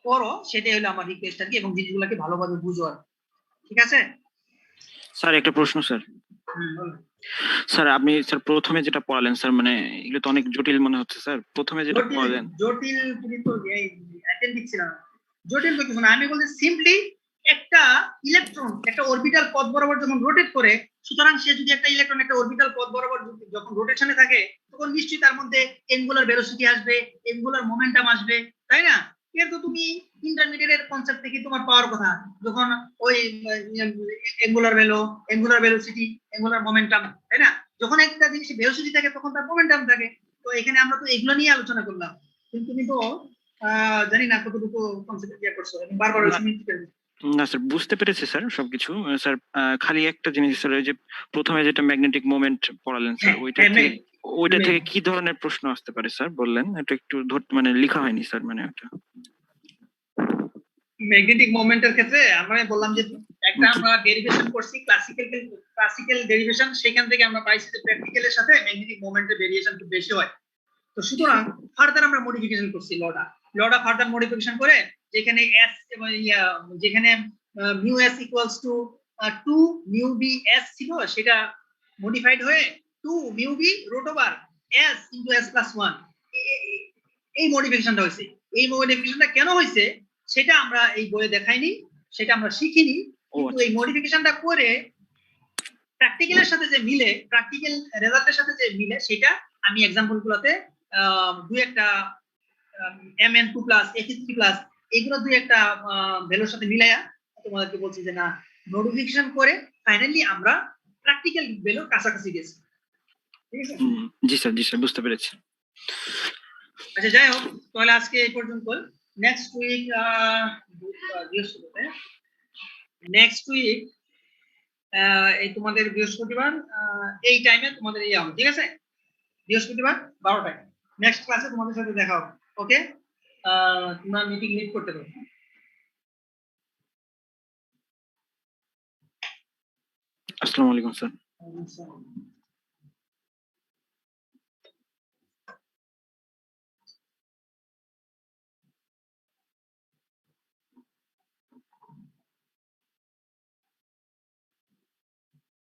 পড়ো, সেটাই হলো আমার রিকোয়েস্ট আর কি, এবং জিনিসগুলোকে ভালোভাবে বুঝো আর। ঠিক আছে স্যার? একটা প্রশ্ন স্যার। স্যার আপনি স্যার প্রথমে যেটা পড়ালেন স্যার, মানে এগুলো তো অনেক জটিল মনে হচ্ছে স্যার। প্রথমে যেটা পড়ালেন জটিল তো অ্যাটেন্ড দিচ্ছিলাম, জটিল তো কিছু না। আমি বলছি সিম্পলি একটা ইলেকট্রন একটা অরবিটাল পথ বরাবর যখন রোটেট করে, সুতরাং সে যদি একটা ইলেকট্রন একটা অরবিটাল পথ বরাবর যখন রোটেশনে থাকে, তখন নিশ্চয়ই তার মধ্যে এঙ্গুলার ভেলোসিটি আসবে, এঙ্গুলার মোমেন্টাম আসবে, তাই না? এর তো তুমি ইন্টারমিডিয়েট কনসেপ্ট থেকে তোমার পাওয়ার কথা, যখন ওই এঙ্গুলার ভেলোসিটি, এঙ্গুলার মোমেন্টাম, তাই না? যখন একটা জিনিস ভেলোসিটি থাকে তখন তার মোমেন্টাম থাকে। তো এখানে আমরা তো এগুলো নিয়ে আলোচনা করলাম, কিন্তু তুমি তো জানি না কতটুকু কনসেপ্ট ক্লিয়ার করছো, বারবার না স্যার, বুঝতে পেরেছি স্যার সবকিছু। স্যার খালি একটা জিনিস স্যার, ওই যে প্রথমে যেটা ম্যাগনেটিক মোমেন্ট পড়ালেন স্যার, ওইটা থেকে কি ধরনের প্রশ্ন আসতে পারে স্যার বললেন? এটা একটু মানে লেখা হয়নি স্যার, মানে ওটা ম্যাগনেটিক মোমেন্টের ক্ষেত্রে আমরা বললাম যে একটা আমরা ডেরিভেশন করছি, ক্লাসিক্যাল ডেরিভেশন, সেখান থেকে আমরা পাইছি যে প্র্যাকটিক্যালের সাথে ম্যাগনেটিক মোমেন্টের ভেরিয়েশন খুব বেশি হয়। তো সুতরাং ফার্দার আমরা মডিফিকেশন করছি, লটা ফার্দার মডিফিকেশন করে যেখানে s যেখানে mu s equals to 2 mu B s ছিল, সেটা মডিফাইড হয়ে 2 mu B root over s into s plus 1, এই মডিফিকেশনটা হয়েছে। এই মডিফিকেশনটা কেন হয়েছে সেটা আমরা এই বইয়ে দেখাইনি, সেটা আমরা শিখিনি, কিন্তু এই মডিফিকেশনটা করে প্র্যাকটিক্যালের সাথে যে মিলে, প্র্যাকটিক্যাল রেজাল্টের সাথে যে মিলে, সেটা আমি এক্সাম্পল গুলোতে দুই একটা mn2 প্লাস f3 প্লাস এইগুলো দুই একটা ভ্যালুর সাথে মিলাইয়া তোমাদেরকে বলছি যে না, মডিফিকেশন করে ফাইনালি আমরা প্র্যাকটিক্যাল ভ্যালুর কাছাকাছি গেছি। ঠিক আছে? জি স্যার, বুঝতে পেরেছি। আচ্ছা যাই হোক, তাহলে আজকে এই পর্যন্ত। নেক্সট উইক এই তোমাদের বৃহস্পতিবার এই টাইমে তোমাদের এই হবে, ঠিক আছে? বৃহস্পতিবার 12টায় নেক্সট ক্লাসে তোমাদের সাথে দেখা হবে। ওকে, তোমরা মিটিং লিড করতে পারো। আসসালামু আলাইকুম স্যার।